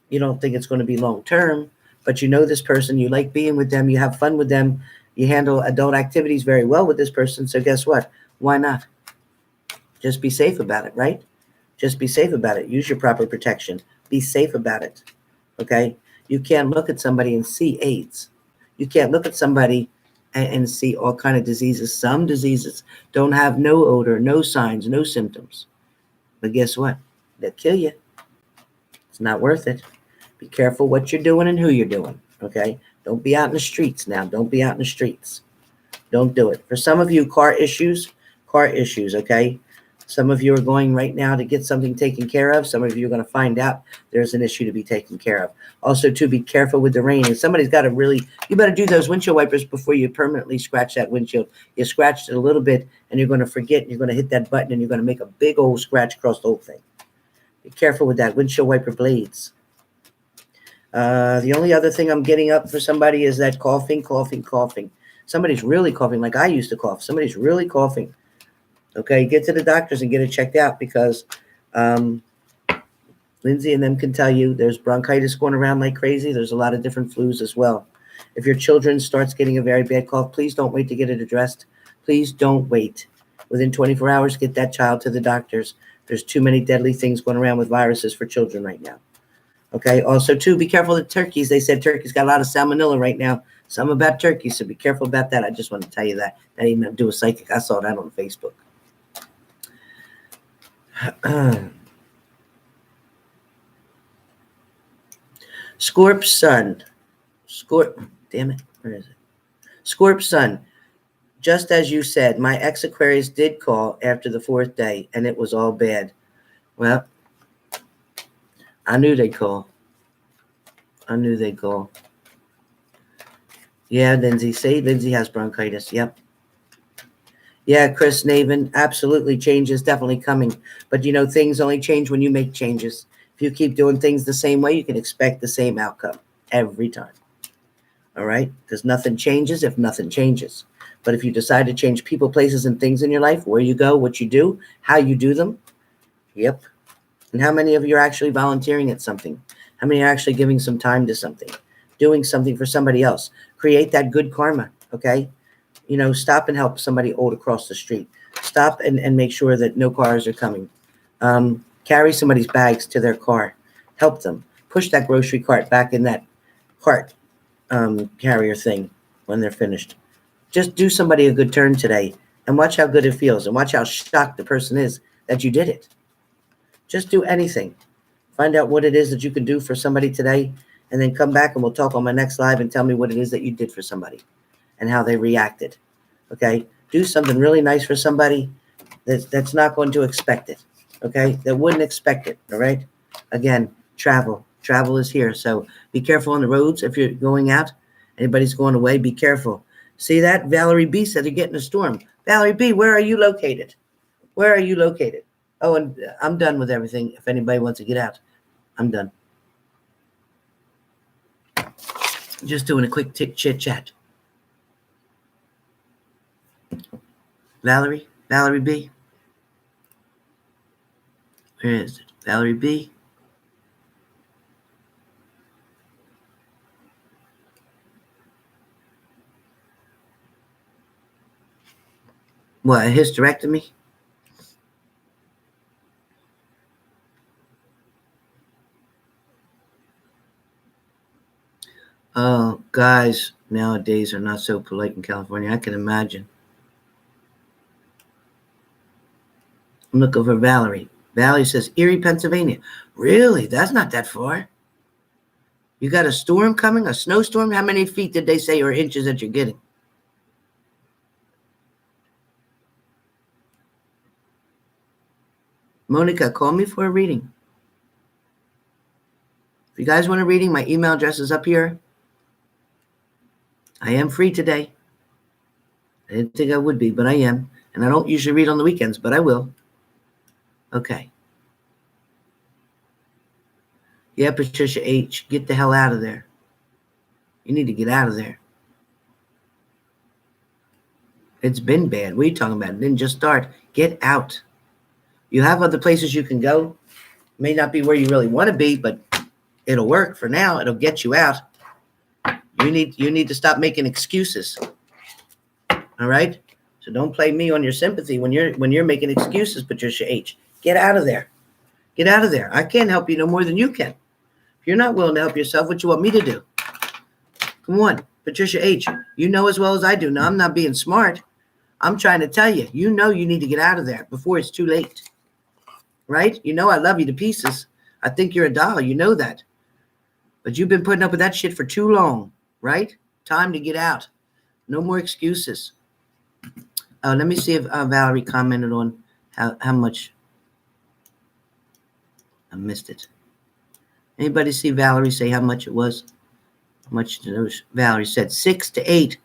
You don't think it's going to be long term, but you know this person, you like being with them, you have fun with them, you handle adult activities very well with this person. So guess what? Why not? Just be safe about it, right? Just be safe about it. Use your proper protection. Be safe about it, okay? You can't look at somebody and see AIDS. You can't look at somebody and see all kind of diseases. Some diseases don't have no odor, no signs, no symptoms. But guess what? They'll kill you. It's not worth it. Be careful what you're doing and who you're doing, okay? Don't be out in the streets now. Don't be out in the streets. Don't do it. For some of you, car issues, okay? Some of you are going right now to get something taken care of. Some of you are going to find out there's an issue to be taken care of. Also, to be careful with the rain. If somebody's got you better do those windshield wipers before you permanently scratch that windshield. You scratched it a little bit, and you're going to forget, and you're going to hit that button, and you're going to make a big old scratch across the whole thing. Be careful with that. Windshield wiper blades. The only other thing I'm getting up for somebody is that coughing. Somebody's really coughing like I used to cough. Somebody's really coughing. Okay, get to the doctors and get it checked out, because Lindsay and them can tell you there's bronchitis going around like crazy. There's a lot of different flus as well. If your children starts getting a very bad cough, please don't wait to get it addressed. Please don't wait. Within 24 hours, get that child to the doctors. There's too many deadly things going around with viruses for children right now. Okay, also, too, be careful of turkeys. They said turkey's got a lot of salmonella right now. Something about turkey, so be careful about that. I just want to tell you that. That ain't nothing to do with psychic. I saw that on Facebook. Scorp Sun. Damn it. Where is it? Scorp Sun. Just as you said, my ex-Aquarius did call after the 4th day, and it was all bad. Well, I knew they'd call. Yeah, Lindsay. See, Lindsay has bronchitis. Yep. Yeah, Chris Naven. Absolutely. Change is definitely coming. But, things only change when you make changes. If you keep doing things the same way, you can expect the same outcome every time. All right? Because nothing changes if nothing changes. But if you decide to change people, places, and things in your life, where you go, what you do, how you do them, yep. And how many of you are actually volunteering at something? How many are actually giving some time to something? Doing something for somebody else? Create that good karma, okay? Stop and help somebody old across the street. Stop and make sure that no cars are coming. Carry somebody's bags to their car. Help them. Push that grocery cart back in that cart carrier thing when they're finished. Just do somebody a good turn today, and watch how good it feels, and watch how shocked the person is that you did it. Just do anything. Find out what it is that you can do for somebody today, and then come back and we'll talk on my next live and tell me what it is that you did for somebody and how they reacted. Okay? Do something really nice for somebody that's not going to expect it. Okay? That wouldn't expect it. All right? Again, travel. Travel is here. So be careful on the roads if you're going out. Anybody's going away, be careful. See that? Valerie B said you're getting a storm. Valerie B, where are you located? Where are you located? Oh, and I'm done with everything. If anybody wants to get out, I'm done. Just doing a quick chit chat. Valerie B. Where is it? Valerie B. What, a hysterectomy? Oh, guys nowadays are not so polite in California. I can imagine. I'm looking for Valerie. Valerie says Erie, Pennsylvania. Really? That's not that far. You got a storm coming? A snowstorm? How many feet did they say or inches that you're getting? Monica, call me for a reading. If you guys want a reading, my email address is up here. I am free today. I didn't think I would be, but I am. And I don't usually read on the weekends, but I will. Okay. Yeah, Patricia H., get the hell out of there. You need to get out of there. It's been bad. What are you talking about? It didn't just start. Get out. You have other places you can go. May not be where you really want to be, but it'll work for now. It'll get you out. You need to stop making excuses. All right? So don't play me on your sympathy when you're making excuses, Patricia H. Get out of there. Get out of there. I can't help you no more than you can. If you're not willing to help yourself, what you want me to do? Come on, Patricia H. You know as well as I do. Now, I'm not being smart. I'm trying to tell you. You know you need to get out of there before it's too late. Right? You know I love you to pieces. I think you're a doll. You know that. But you've been putting up with that shit for too long. Right? Time to get out. No more excuses. Let me see if Valerie commented on how much. I missed it. Anybody see Valerie say how much it was? How much Valerie said 6 to 8.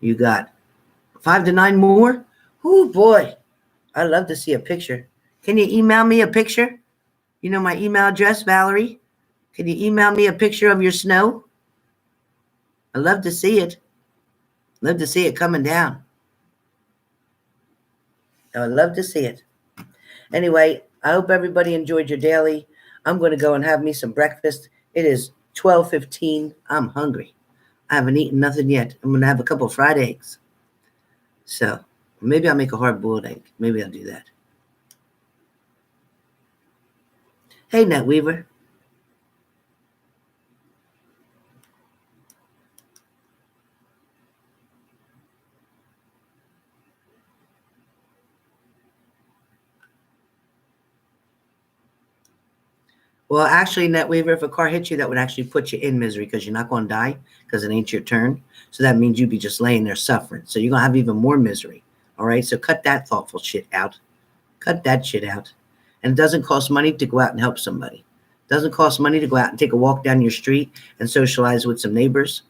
You got 5 to 9 more? Oh boy. I'd love to see a picture. Can you email me a picture? You know my email address, Valerie? Can you email me a picture of your snow? I'd love to see it. Love to see it coming down. I'd love to see it. Anyway, I hope everybody enjoyed your daily. I'm going to go and have me some breakfast. It is 12:15. I'm hungry. I haven't eaten nothing yet. I'm going to have a couple of fried eggs. So maybe I'll make a hard-boiled egg. Maybe I'll do that. Hey, Nat Weaver. Well, actually, Nat Weaver, if a car hits you, that would actually put you in misery because you're not going to die because it ain't your turn. So that means you'd be just laying there suffering. So you're going to have even more misery. All right? So cut that thoughtful shit out. Cut that shit out. And it doesn't cost money to go out and help somebody. It doesn't cost money to go out and take a walk down your street and socialize with some neighbors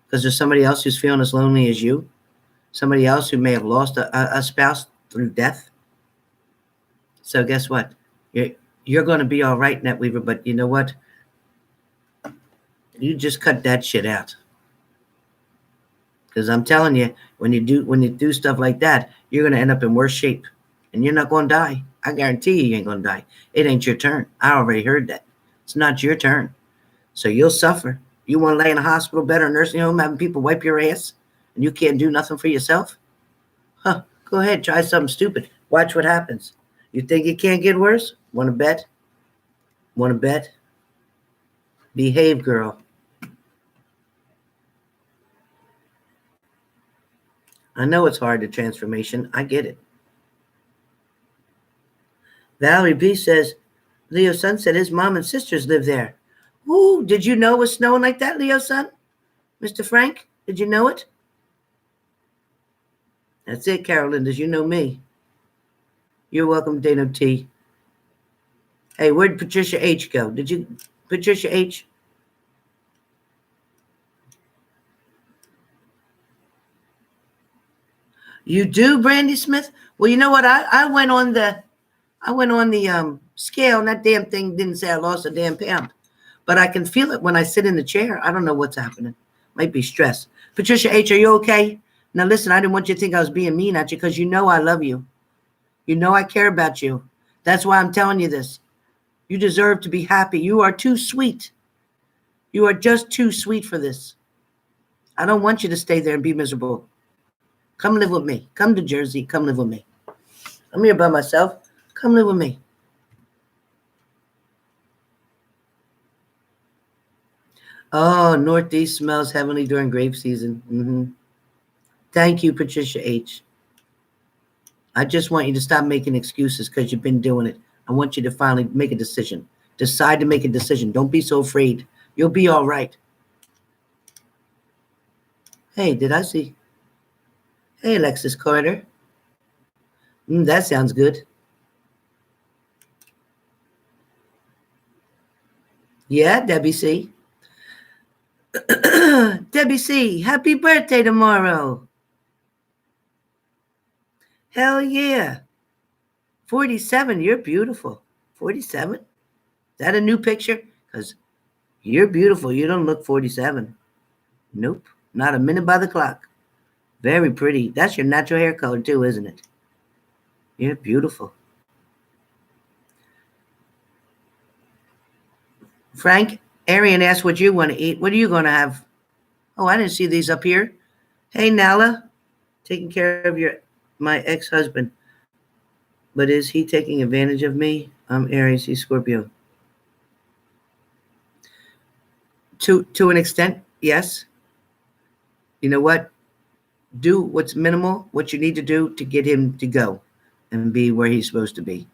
because there's somebody else who's feeling as lonely as you. Somebody else who may have lost a spouse through death. So guess what? You're going to be all right, Nat Weaver, but you know what? You just cut that shit out. Because I'm telling you, when you do stuff like that, you're going to end up in worse shape. And you're not going to die. I guarantee you ain't going to die. It ain't your turn. I already heard that. It's not your turn. So you'll suffer. You want to lay in a hospital bed or nursing home having people wipe your ass and you can't do nothing for yourself? Huh. Go ahead. Try something stupid. Watch what happens. You think it can't get worse? Want to bet? Want to bet? Behave, girl. I know it's hard, the transformation. I get it. Valerie B says, Leo Sun said his mom and sisters live there. Ooh, did you know it was snowing like that, Leo Sun? Mr. Frank, did you know it? That's it, Carolyn. Does you know me? You're welcome, Dano T. Hey, where'd Patricia H go? Did you, Patricia H? You do, Brandy Smith? Well, you know what? I went on the scale, and that damn thing didn't say I lost a damn pound. But I can feel it when I sit in the chair. I don't know what's happening. Might be stress. Patricia H, are you okay? Now listen, I didn't want you to think I was being mean at you because you know I love you. You know I care about you. That's why I'm telling you this. You deserve to be happy. You are too sweet. You are just too sweet for this. I don't want you to stay there and be miserable. Come live with me. Come to Jersey. Come live with me. I'm here by myself. Come live with me. Oh, Northeast smells heavenly during grape season. Thank you, Patricia H. I just want you to stop making excuses because you've been doing it. I want you to finally make a decision. Decide to make a decision. Don't be so afraid. You'll be all right. Hey, did I see? Hey, Alexis Carter. That sounds good. Yeah, Debbie C. Debbie C, happy birthday tomorrow. Hell yeah. 47, you're beautiful. 47? Is that a new picture? Because you're beautiful. You don't look 47. Nope. Not a minute by the clock. Very pretty. That's your natural hair color too, isn't it? You're beautiful. Frank, Arian asked what you want to eat. What are you going to have? Oh, I didn't see these up here. Hey, Nala, taking care of my ex-husband. But is he taking advantage of me? I'm Aries, he's Scorpio. To an extent, yes. You know what? Do what's minimal, what you need to do to get him to go and be where he's supposed to be.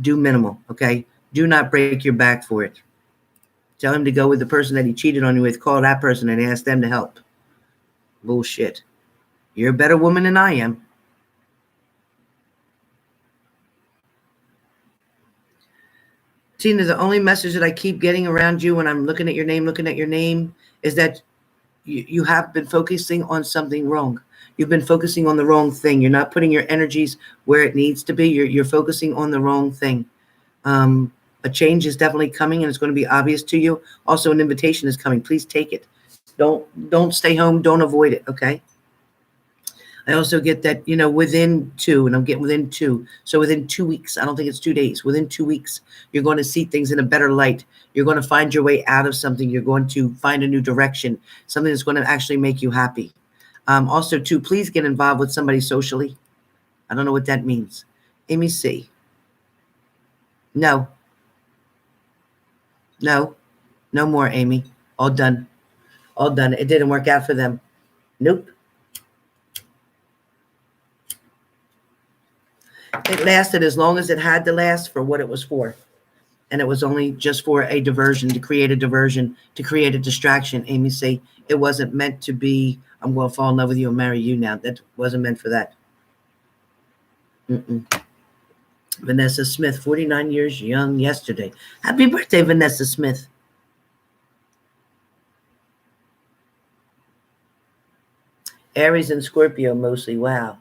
Do minimal, okay? Do not break your back for it. Tell him to go with the person that he cheated on you with. Call that person and ask them to help. Bullshit. You're a better woman than I am. Tina, the only message that I keep getting around you when I'm looking at your name, is that you have been focusing on something wrong. You've been focusing on the wrong thing. You're not putting your energies where it needs to be. You're focusing on the wrong thing. A change is definitely coming and it's going to be obvious to you. Also, an invitation is coming. Please take it. Don't stay home. Don't avoid it. Okay. I also get that, within 2, and I'm getting within 2. So within 2 weeks, I don't think it's 2 days. Within 2 weeks, you're going to see things in a better light. You're going to find your way out of something. You're going to find a new direction, something that's going to actually make you happy. Also, too, please get involved with somebody socially. I don't know what that means. Amy C. No. No. No more, Amy. All done. All done. It didn't work out for them. Nope. It lasted as long as it had to last for what it was for. And it was only just for a diversion, to create a distraction. Amy say it wasn't meant to be, I'm going to fall in love with you and marry you now. That wasn't meant for that. Vanessa Smith, 49 years young yesterday. Happy birthday, Vanessa Smith. Aries and Scorpio mostly. Wow.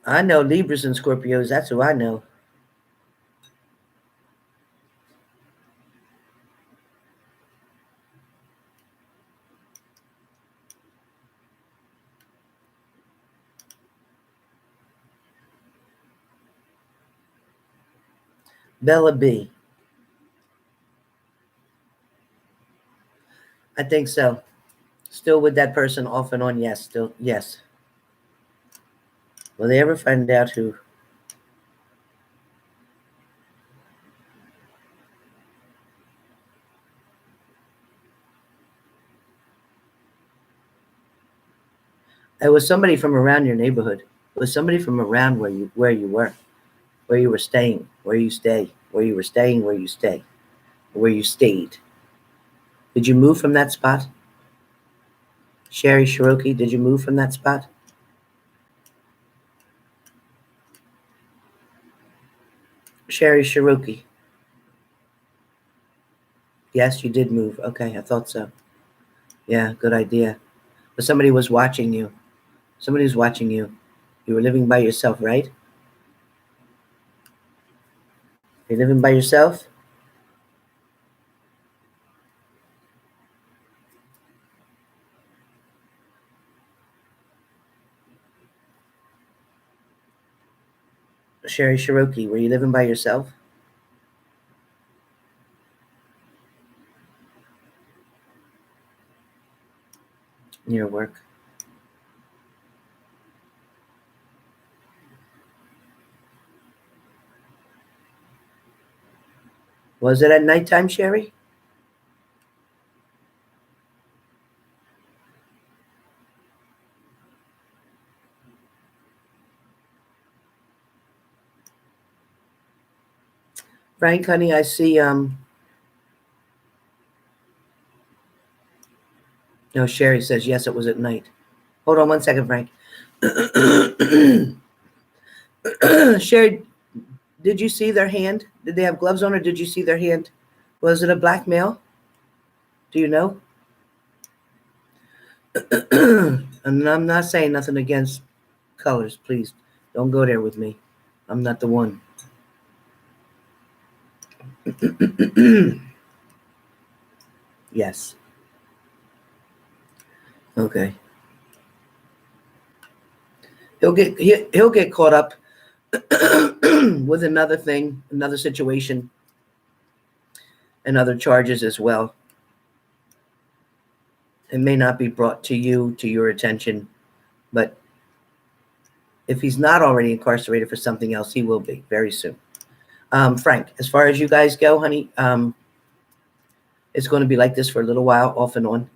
I know Libras and Scorpios. That's who I know. Bella B. I think so. Still with that person off and on. Yes. Still. Yes. Will they ever find out who? It was somebody from around your neighborhood. It was somebody from around where you were, where you were staying, where you stay, where you were staying, where you stay, where you stayed. Did you move from that spot? Sherry Cherokee, did you move from that spot? Sherry Cherokee. Yes, you did move. Okay, I thought so. Yeah, good idea. But somebody was watching you. Somebody was watching you. You were living by yourself, right? You're living by yourself? Sherry Cherokee, were you living by yourself? Near work. Was it at nighttime, Sherry? Frank, honey, I see, no, Sherry says, yes, it was at night. Hold on one second, Frank. Sherry, did you see their hand? Did they have gloves on, or did you see their hand? Was it a black male? Do you know? And I'm not saying nothing against colors. Please don't go there with me. I'm not the one. Yes. Okay. He'll get caught up with another thing, another situation, and other charges as well. It may not be brought to your attention, but if he's not already incarcerated for something else, he will be very soon. Frank, as far as you guys go, honey, it's going to be like this for a little while, off and on.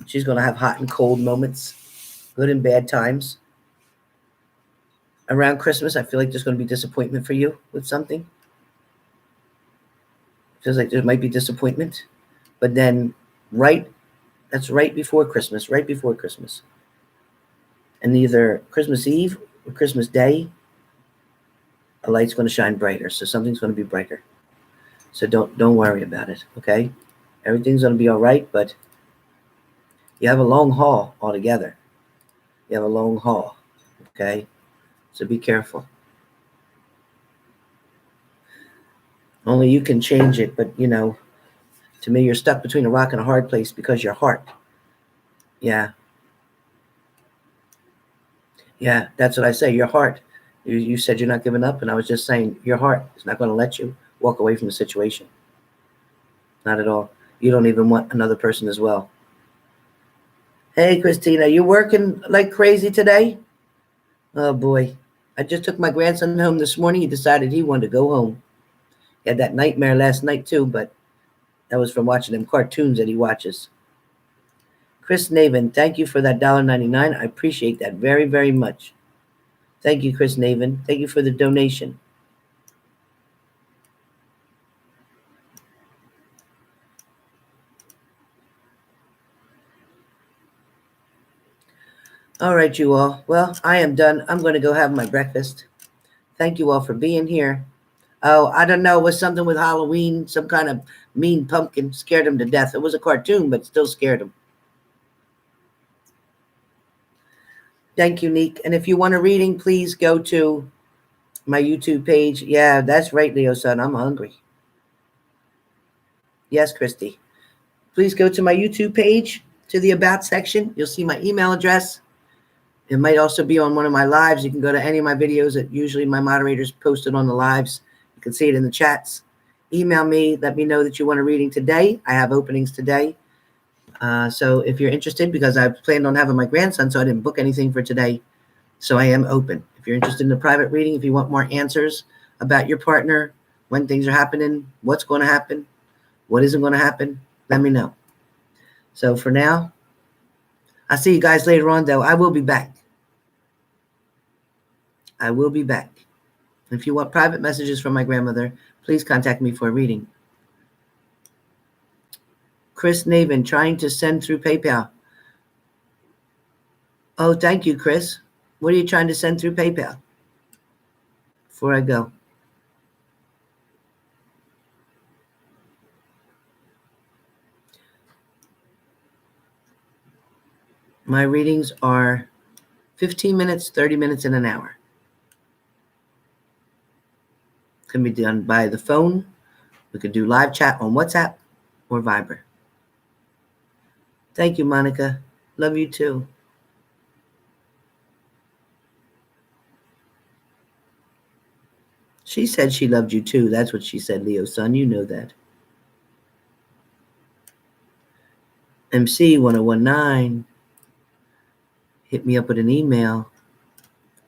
She's going to have hot and cold moments, good and bad times. Around Christmas, I feel like there's going to be disappointment for you with something. Feels like there might be disappointment. But then that's right before Christmas, And either Christmas Eve or Christmas Day, a light's going to shine brighter. So something's going to be brighter. So don't worry about it, okay? Everything's going to be all right, but you have a long haul altogether. You have a long haul, okay? So be careful. Only you can change it, but, to me, you're stuck between a rock and a hard place because your heart. Yeah. Yeah, that's what I say, your heart. You said you're not giving up, and I was just saying your heart is not going to let you walk away from the situation. Not at all. You don't even want another person as well. Hey, Christina, you working like crazy today? Oh, boy. I just took my grandson home this morning. He decided he wanted to go home. He had that nightmare last night, too, but that was from watching them cartoons that he watches. Chris Naven, thank you for that $1.99. I appreciate that very, very much. Thank you, Chris Naven. Thank you for the donation. All right, you all. Well, I am done. I'm going to go have my breakfast. Thank you all for being here. Oh, I don't know. It was something with Halloween, some kind of mean pumpkin. Scared him to death. It was a cartoon, but still scared him. Thank you, Neek. And if you want a reading, please go to my YouTube page. Yeah, that's right, Leo son. I'm hungry. Yes, Christy. Please go to my YouTube page, to the About section. You'll see my email address. It might also be on one of my lives. You can go to any of my videos that usually my moderators posted on the lives. You can see it in the chats. Email me. Let me know that you want a reading today. I have openings today. So if you're interested, because I planned on having my grandson, so I didn't book anything for today. So I am open. If you're interested in a private reading, if you want more answers about your partner, when things are happening, what's going to happen, what isn't going to happen, let me know. So for now, I'll see you guys later on, though. I will be back. I will be back. If you want private messages from my grandmother, please contact me for a reading. Chris Naven, trying to send through PayPal. Oh, thank you, Chris. What are you trying to send through PayPal? Before I go. My readings are 15 minutes, 30 minutes, and an hour. Can be done by the phone. We could do live chat on WhatsApp or Viber. Thank you, Monica. Love you too. She said she loved you too. That's what she said, Leo son. You know that. MC 1019. Hit me up with an email.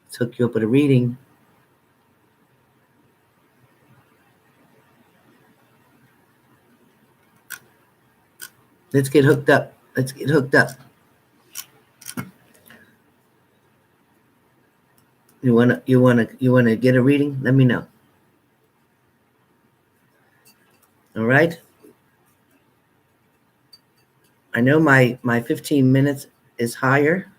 Let's hook you up with a reading. Let's get hooked up. Let's get hooked up. You wanna get a reading? Let me know. All right. I know my 15 minutes is higher.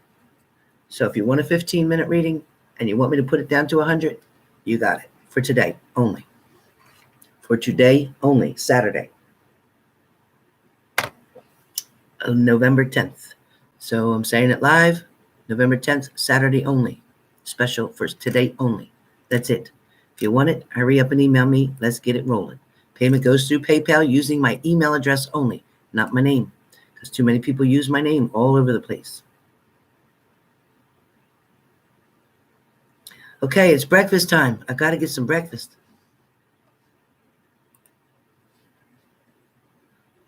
So if you want a 15-minute reading and you want me to put it down to 100, you got it for today only. For today only, Saturday, November 10th. So I'm saying it live, November 10th, Saturday only. Special for today only. That's it. If you want it, hurry up and email me. Let's get it rolling. Payment goes through PayPal using my email address only, not my name, because too many people use my name all over the place. Okay, it's breakfast time. I got to get some breakfast.